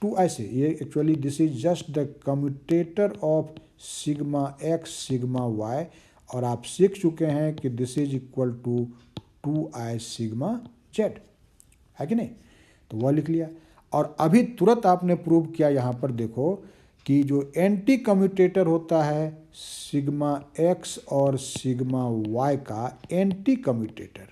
2i से। ये actually this is just the commutator of sigma x sigma y, और आप सीख चुके हैं कि this is equal to 2i sigma z, है कि नहीं, तो वह लिख लिया। और अभी तुरंत आपने प्रूव किया, यहाँ पर देखो कि जो एंटी कम्यूटेटर होता है सिग्मा एक्स और सिग्मा वाई का एंटी कम्यूटेटर,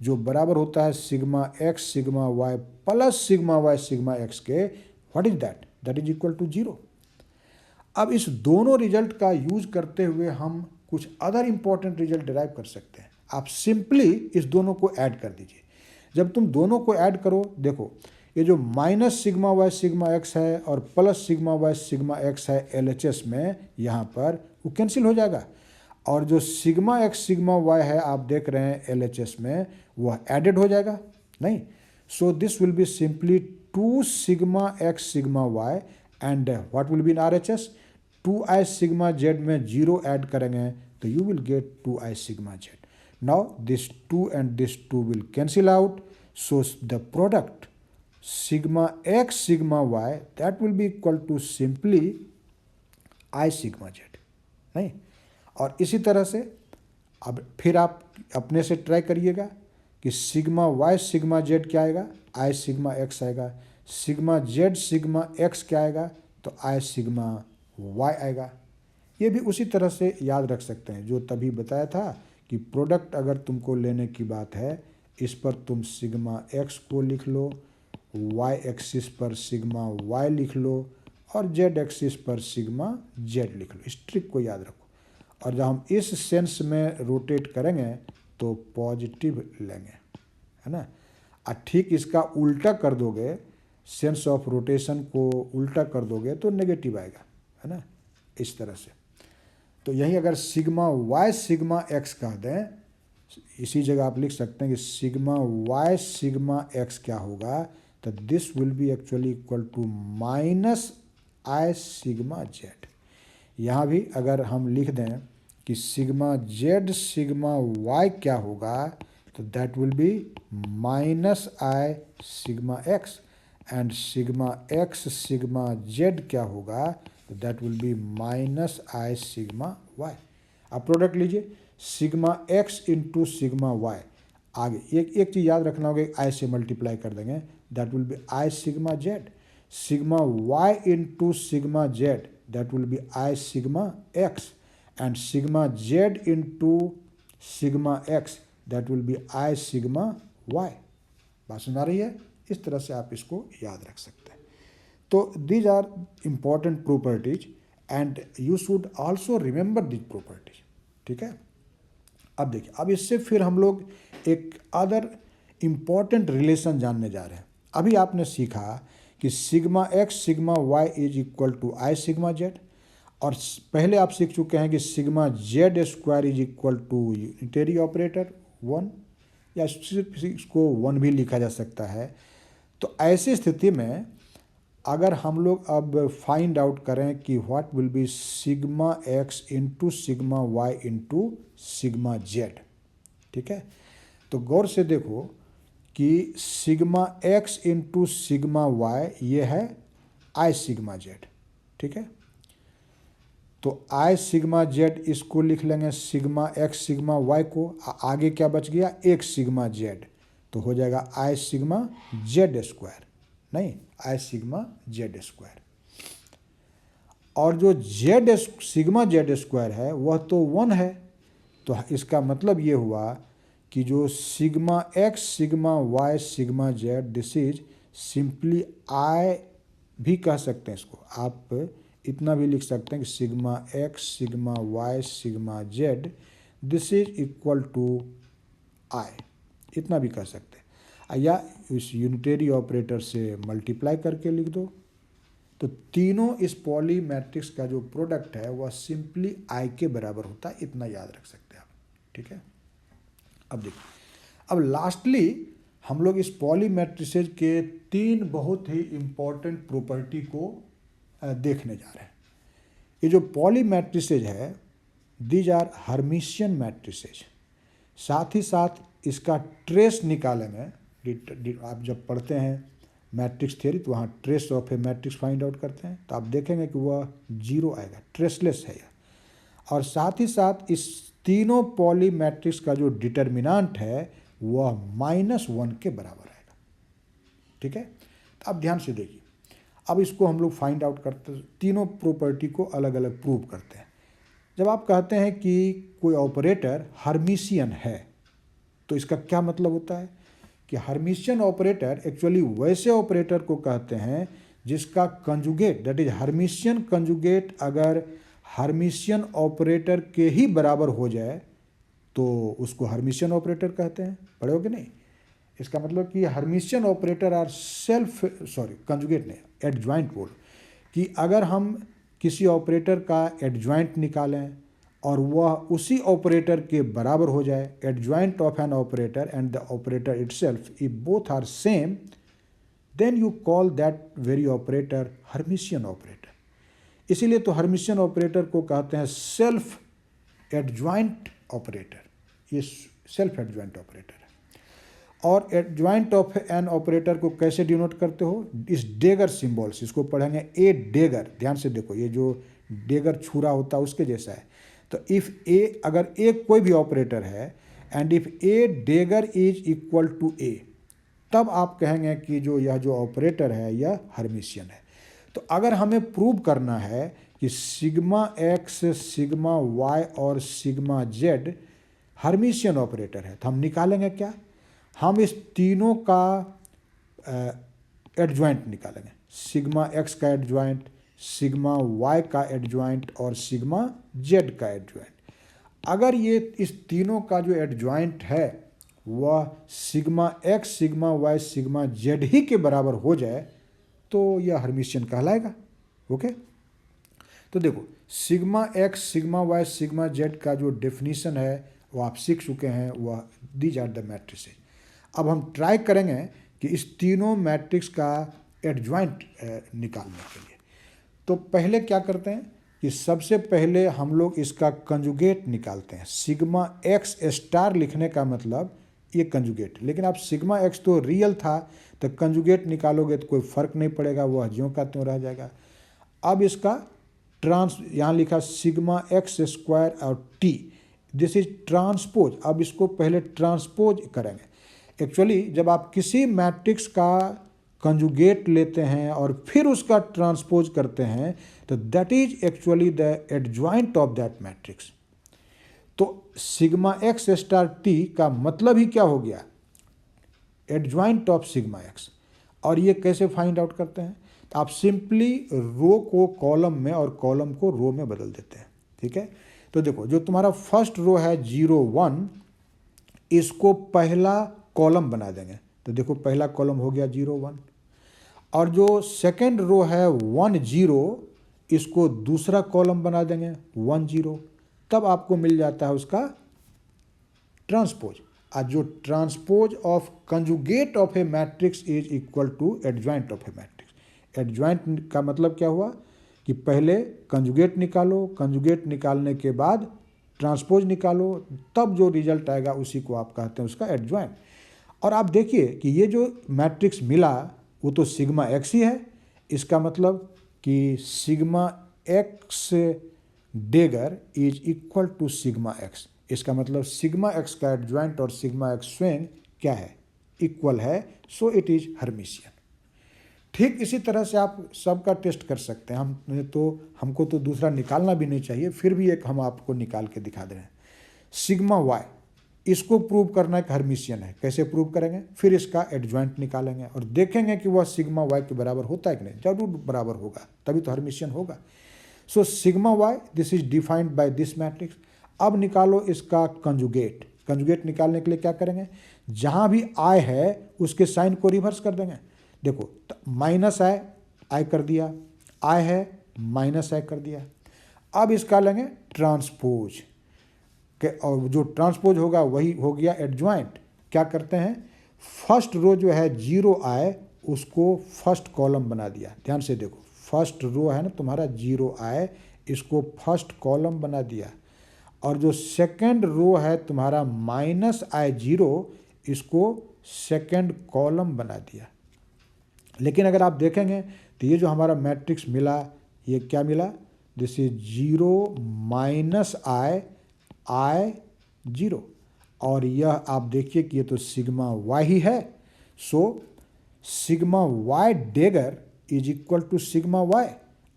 जो बराबर होता है sigma x sigma y plus sigma Y sigma x के, what is that, that is equal to 0। अब इस दोनों रिजल्ट का यूज करते हुए हम कुछ अदर इंपॉर्टेंट रिजल्ट डिराइव कर सकते हैं। आप सिंपली इस दोनों को ऐड कर दीजिए। जब तुम दोनों को ऐड करो, देखो ये जो minus sigma Y sigma x है और plus sigma Y sigma x है LHS में, यहाँ पर वो कैंसिल हो जाएगा, और जो सिग्मा एक्स सिग्मा वाई है आप देख रहे हैं LHS में, वह एडेड हो जाएगा नहीं। So this will be simply 2 sigma x sigma y, and what will be in RHS, 2i sigma z में 0 ऐड करेंगे तो you will get 2i sigma z. Now this 2 and this 2 will cancel out, so the product sigma x sigma y that will be equal to simply i sigma z, नहीं। और इसी तरह से अब फिर आप अपने से ट्राई करिएगा कि सिग्मा वाई सिग्मा जेड क्या आएगा, i सिग्मा एक्स आएगा, सिग्मा जेड सिग्मा एक्स क्या आएगा, तो i सिग्मा वाई आएगा। ये भी उसी तरह से याद रख सकते हैं जो तभी बताया था कि प्रोडक्ट अगर तुमको लेने की बात है, इस पर तुम सिग्मा एक्स को लिख लो, वाई एक्सिस पर सिग्मा वाई लिख लो, और जेड एक्सिस पर सिग्मा जेड लिख लो। इस ट्रिक को याद रखो, और जब हम इस सेंस में रोटेट करेंगे तो पॉजिटिव लेंगे, है ना। और ठीक इसका उल्टा कर दोगे, सेंस ऑफ रोटेशन को उल्टा कर दोगे तो नेगेटिव आएगा, है ना, इस तरह से। तो यही अगर सिग्मा वाई सिग्मा एक्स कह दें, इसी जगह आप लिख सकते हैं कि सिग्मा वाई सिग्मा एक्स क्या होगा, तो this will be actually equal to minus i sigma z. यहाँ भी अगर हम लिख दें कि सिग्मा जेड सिग्मा वाई क्या होगा, तो that will be minus i sigma x, and sigma x sigma z क्या होगा, तो that will be minus i sigma y. अब प्रोडक्ट लीजिए, sigma x into sigma y, आगे एक चीज़ याद रखना होगा, आई से मल्टीप्लाई कर देंगे, that will be i sigma z, sigma y into sigma z, that will be i sigma x, and sigma z into sigma x, that will be i sigma y. बात सुना रही है? इस तरह से आप इसको याद रख सकते हैं। तो these are important properties and you should also remember these properties. ठीक है, अब देखिए, अब इससे फिर हम लोग एक अदर इम्पॉर्टेंट रिलेशन जानने जा रहे हैं। अभी आपने सीखा कि sigma x sigma y is equal to i sigma z, और पहले आप सीख चुके हैं कि sigma z square is equal to unitary operator 1, या सिर्फ इसको 1 भी लिखा जा सकता है। तो ऐसी स्थिति में अगर हम लोग अब फाइंड आउट करें कि what will be sigma x into sigma y into sigma z, ठीक है, तो गौर से देखो कि sigma x into sigma y ये है आई सिग्मा जेड। ठीक है, तो आई सिग्मा जेड इसको लिख लेंगे सिग्मा एक्स सिग्मा वाई को, आगे क्या बच गया, एक सिग्मा जेड, तो हो जाएगा आई सिग्मा जेड स्क्वायर, नहीं आई सिग्मा जेड स्क्वायर। और जो जेड सिग्मा जेड स्क्वायर है वह तो 1 है, तो इसका मतलब ये हुआ कि जो sigma x sigma Y sigma z, this is simply i भी कह सकते हैं इसको, आप इतना भी लिख सकते हैं कि sigma x sigma Y sigma z this is equal to i, इतना भी कह सकते हैं, या इस यूनिटरी ऑपरेटर से मल्टीप्लाई करके लिख दो। तो तीनों इस पॉली मैट्रिक्स का जो प्रोडक्ट है वह सिंपली आई के बराबर होता है, इतना याद रख सकते हैं आप। ठीक है, अब देखिए, अब लास्टली हम लोग इस पॉली मैट्रिसेज के 3 बहुत ही इम्पॉर्टेंट प्रॉपर्टी को देखने जा रहे हैं। ये जो पॉली मैट्रिसेज है दीज आर हर्मिशियन मैट्रिसेज, साथ ही साथ इसका ट्रेस निकालेंगे। आप जब पढ़ते हैं मैट्रिक्स थ्योरी तो वहाँ trace of a matrix find out करते हैं, तो आप देखेंगे कि वह 0 आएगा, ट्रेसलेस है यह। और साथ ही साथ इस तीनों पॉली मैट्रिक्स का जो डिटर्मिनेंट है वह -1 के बराबर आएगा। ठीक है, तो अब ध्यान से देखिए, अब इसको हम लोग फाइंड आउट करते हैं, तीनों प्रॉपर्टी को अलग अलग प्रूव करते हैं। जब आप कहते हैं कि कोई ऑपरेटर हर्मिशियन है तो इसका क्या मतलब होता है कि हर्मिशियन ऑपरेटर एक्चुअली वैसे ऑपरेटर को कहते हैं जिसका conjugate, that is Hermitian conjugate, अगर हर्मिशियन ऑपरेटर के ही बराबर हो जाए तो उसको हर्मिशियन ऑपरेटर कहते हैं। पढ़े हो कि नहीं? इसका मतलब कि हर्मिशियन ऑपरेटर आर कंजुगेट नहीं, एडजॉइंट बोल, कि अगर हम किसी ऑपरेटर का एडजॉइंट निकालें और वह उसी ऑपरेटर के बराबर हो जाए, adjoint of an operator and the operator itself, if both are same, then you call that very operator Hermitian operator. इसीलिए तो हर्मिशियन ऑपरेटर को कहते हैं सेल्फ एडजॉइंट ऑपरेटर, ये सेल्फ एडजॉइंट ऑपरेटर है। और एडजॉइंट ऑफ एन ऑपरेटर को कैसे डिनोट करते हो? इस डेगर सिंबल से, इसको पढ़ेंगे ए डेगर, ध्यान से देखो, ये जो डेगर छुरा होता है उसके जैसा है। तो इफ़ ए, अगर ए कोई भी ऑपरेटर है and if A dagger is equal to A, तब आप कहेंगे कि यह जो ऑपरेटर है यह हर्मिशियन है। तो अगर हमें प्रूव करना है कि सिग्मा एक्स सिग्मा वाई और सिग्मा जेड हर्मिशियन ऑपरेटर है, तो हम निकालेंगे क्या? हम इस तीनों का एडजॉइंट निकालेंगे, सिग्मा एक्स का एडजॉइंट, सिग्मा वाई का एडजॉइंट और सिग्मा जेड का एडजॉइंट। अगर ये इस तीनों का जो एडजॉइंट है वह sigma x sigma Y sigma z ही के बराबर हो जाए तो यह हर्मिशियन कहलाएगा। ओके, तो देखो, sigma x sigma Y sigma z का जो डेफिनीशन है वो आप सीख चुके हैं, वह दीज आर द मैट्रिसेज। अब हम ट्राई करेंगे कि इस तीनों मैट्रिक्स का एडजॉइंट निकालने के लिए। तो पहले क्या करते हैं कि सबसे पहले हम लोग इसका कंजुगेट निकालते हैं। सिग्मा एक्स स्टार लिखने का मतलब ये कंजुगेट, लेकिन आप सिग्मा एक्स तो रियल था, तो कंजुगेट निकालोगे तो कोई फर्क नहीं पड़ेगा, वह ज्यों का त्यों रह जाएगा। अब इसका यहाँ लिखा सिग्मा एक्स स्क्वायर और टी, दिस इज ट्रांसपोज। अब इसको पहले ट्रांसपोज करेंगे। एक्चुअली जब आप किसी मैट्रिक्स का कंजुगेट लेते हैं और फिर उसका ट्रांसपोज करते हैं तो that is actually the adjoint of that matrix. तो सिग्मा एक्स स्टार टी का मतलब ही क्या हो गया? Adjoint of sigma x. और ये कैसे फाइंड आउट करते हैं? तो आप सिंपली रो को कॉलम में और कॉलम को रो में बदल देते हैं। ठीक है, तो देखो जो तुम्हारा फर्स्ट रो है 0 1, इसको पहला कॉलम बना देंगे। तो देखो पहला कॉलम हो गया 0 1, और जो सेकंड रो है 1 0, इसको दूसरा कॉलम बना देंगे 1 0। तब आपको मिल जाता है उसका ट्रांसपोज। आज जो transpose of conjugate of a matrix is equal to adjoint of a matrix. Adjoint का मतलब क्या हुआ कि पहले कंजुगेट निकालो, कंजुगेट निकालने के बाद ट्रांसपोज निकालो, तब जो रिजल्ट आएगा उसी को आप कहते हैं उसका एडजॉइंट। और आप देखिए कि ये जो मैट्रिक्स मिला वो तो सिग्मा एक्स ही है। इसका मतलब कि sigma x dagger is equal to sigma x. इसका मतलब सिग्मा एक्स का एडजॉइंट और सिग्मा एक्स स्वयं क्या है? इक्वल है। So it is Hermitian. ठीक इसी तरह से आप सबका टेस्ट कर सकते हैं। हमको तो दूसरा निकालना भी नहीं चाहिए, फिर भी एक हम आपको निकाल के दिखा दे रहे हैं। सिग्मा वाई, इसको प्रूव करना एक हर्मिशियन है। कैसे प्रूव करेंगे? फिर इसका एडजॉइंट निकालेंगे और देखेंगे कि वह सिग्मा वाई के बराबर होता है कि नहीं। जरूर बराबर होगा, तभी तो हर्मिशियन होगा। सो sigma y this is defined by this matrix. अब निकालो इसका कंजुगेट। कंजुगेट निकालने के लिए क्या करेंगे? जहाँ भी आई है उसके साइन को रिवर्स कर देंगे। देखो माइनस आई कर दिया, आई है माइनस आई कर दिया। अब इसका लेंगे ट्रांसपोज के, और जो ट्रांसपोज होगा वही हो गया एडजॉइंट। क्या करते हैं? फर्स्ट रो जो है 0 आई, उसको फर्स्ट कॉलम बना दिया। ध्यान से देखो, फर्स्ट रो है ना तुम्हारा 0 आई, इसको फर्स्ट कॉलम बना दिया। और जो सेकंड रो है तुम्हारा माइनस आई 0, इसको सेकंड कॉलम बना दिया। लेकिन अगर आप देखेंगे तो ये जो हमारा मैट्रिक्स मिला, ये क्या मिला? दिस इज 0 माइनस आई 0। और यह आप देखिए कि ये तो सिग्मा वाई ही है। So sigma y dagger is equal to sigma y,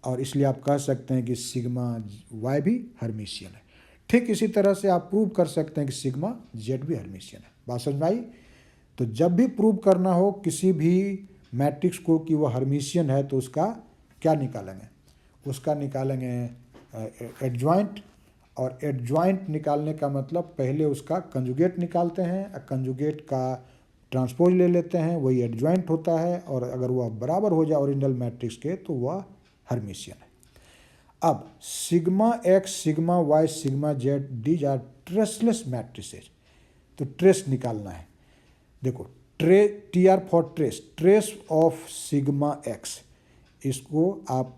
और इसलिए आप कह सकते हैं कि सिग्मा वाई भी हर्मिशियन है। ठीक इसी तरह से आप प्रूव कर सकते हैं कि सिग्मा जेड भी हर्मिशियन है। बात समझ में आई? तो जब भी प्रूव करना हो किसी भी मैट्रिक्स को कि वह हर्मिशियन है तो उसका क्या निकालेंगे? उसका निकालेंगे एडजॉइंट। और एडजॉइंट निकालने का मतलब पहले उसका कंजुगेट निकालते हैं, कंजुगेट का ट्रांसपोज ले लेते हैं, वही एडजॉइंट होता है। और अगर वह बराबर हो जाए ओरिजिनल मैट्रिक्स के तो वह हर्मिशियन है। अब sigma x, sigma Y, sigma z, these are traceless matrices. तो ट्रेस निकालना है। देखो t r for trace, trace of sigma x, इसको आप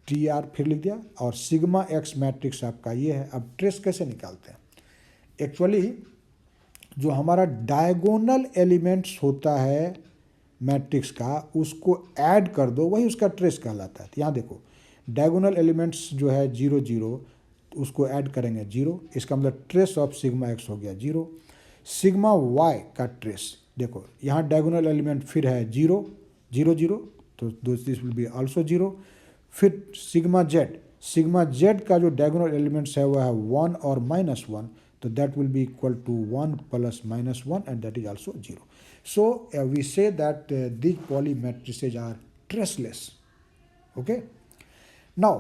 टी आर फिर लिख दिया, और सिग्मा एक्स मैट्रिक्स आपका ये है। अब ट्रेस कैसे निकालते हैं? एक्चुअली जो हमारा डायगोनल एलिमेंट्स होता है मैट्रिक्स का, उसको ऐड कर दो, वही उसका ट्रेस कहलाता है। यहाँ देखो डायगोनल एलिमेंट्स जो है 0 0, उसको ऐड करेंगे 0, इसका मतलब ट्रेस ऑफ सिग्मा एक्स हो गया 0। सिग्मा वाई का ट्रेस देखो, यहाँ डायगोनल एलिमेंट फिर है 0 0 0, तो दिस विल बी आल्सो 0। फिर सिग्मा जेड का जो डायगोनल एलिमेंट्स है वह है 1 और -1, तो that will be equal to 1 + -1 and that is also 0। So we say that these poly matrices are traceless. Okay. Now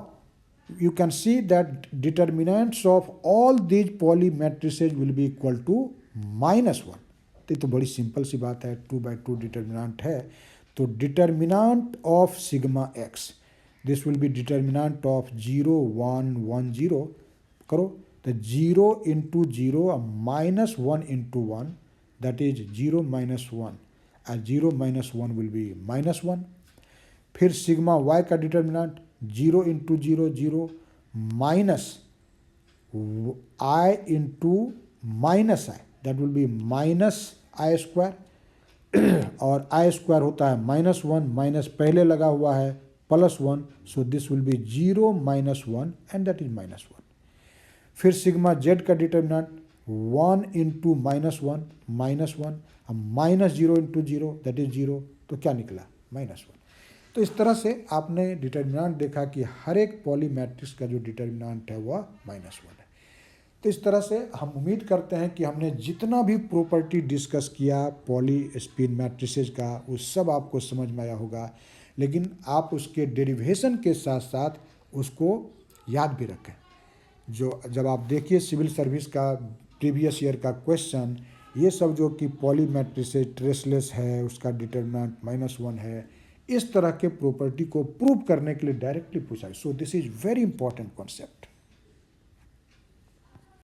you can see that determinants of all these poly matrices will be equal to -1. तो बड़ी simple सी बात है, 2/2 determinant है। तो determinant of sigma x, this will B determinant of 0 1 1 0। करो तो 0 × 0 -1 × 1, that is 0 - 1, and 0 - 1 will be -1। फिर सिग्मा वाई का determinant 0 × 0 0 minus i × -i, that will be -i², और i² होता है -1, माइनस पहले लगा हुआ है +1, सो this will be 0 - 1 and that is -1। फिर सिग्मा जेड का determinant 1 into -1 -0 into 0 that is 0, तो क्या निकला -1। तो इस तरह से आपने डिटर्मिनेंट देखा कि हर एक पॉली मैट्रिक्स का जो डिटर्मिनेंट है वह -1 है। तो इस तरह से हम उम्मीद करते हैं कि हमने जितना भी प्रॉपर्टी डिस्कस किया पॉली स्पिन मैट्रिसेज का वो सब आपको समझ में आया होगा, लेकिन आप उसके डेरिवेशन के साथ साथ उसको याद भी रखें। जो जब आप देखिए सिविल सर्विस का प्रीवियस ईयर का क्वेश्चन, ये सब जो कि पॉली मैट्रिसेज ट्रेसलेस है, उसका डिटर्मिनेंट -1 है, इस तरह के प्रॉपर्टी को प्रूव करने के लिए डायरेक्टली पूछा है। So this is very important concept.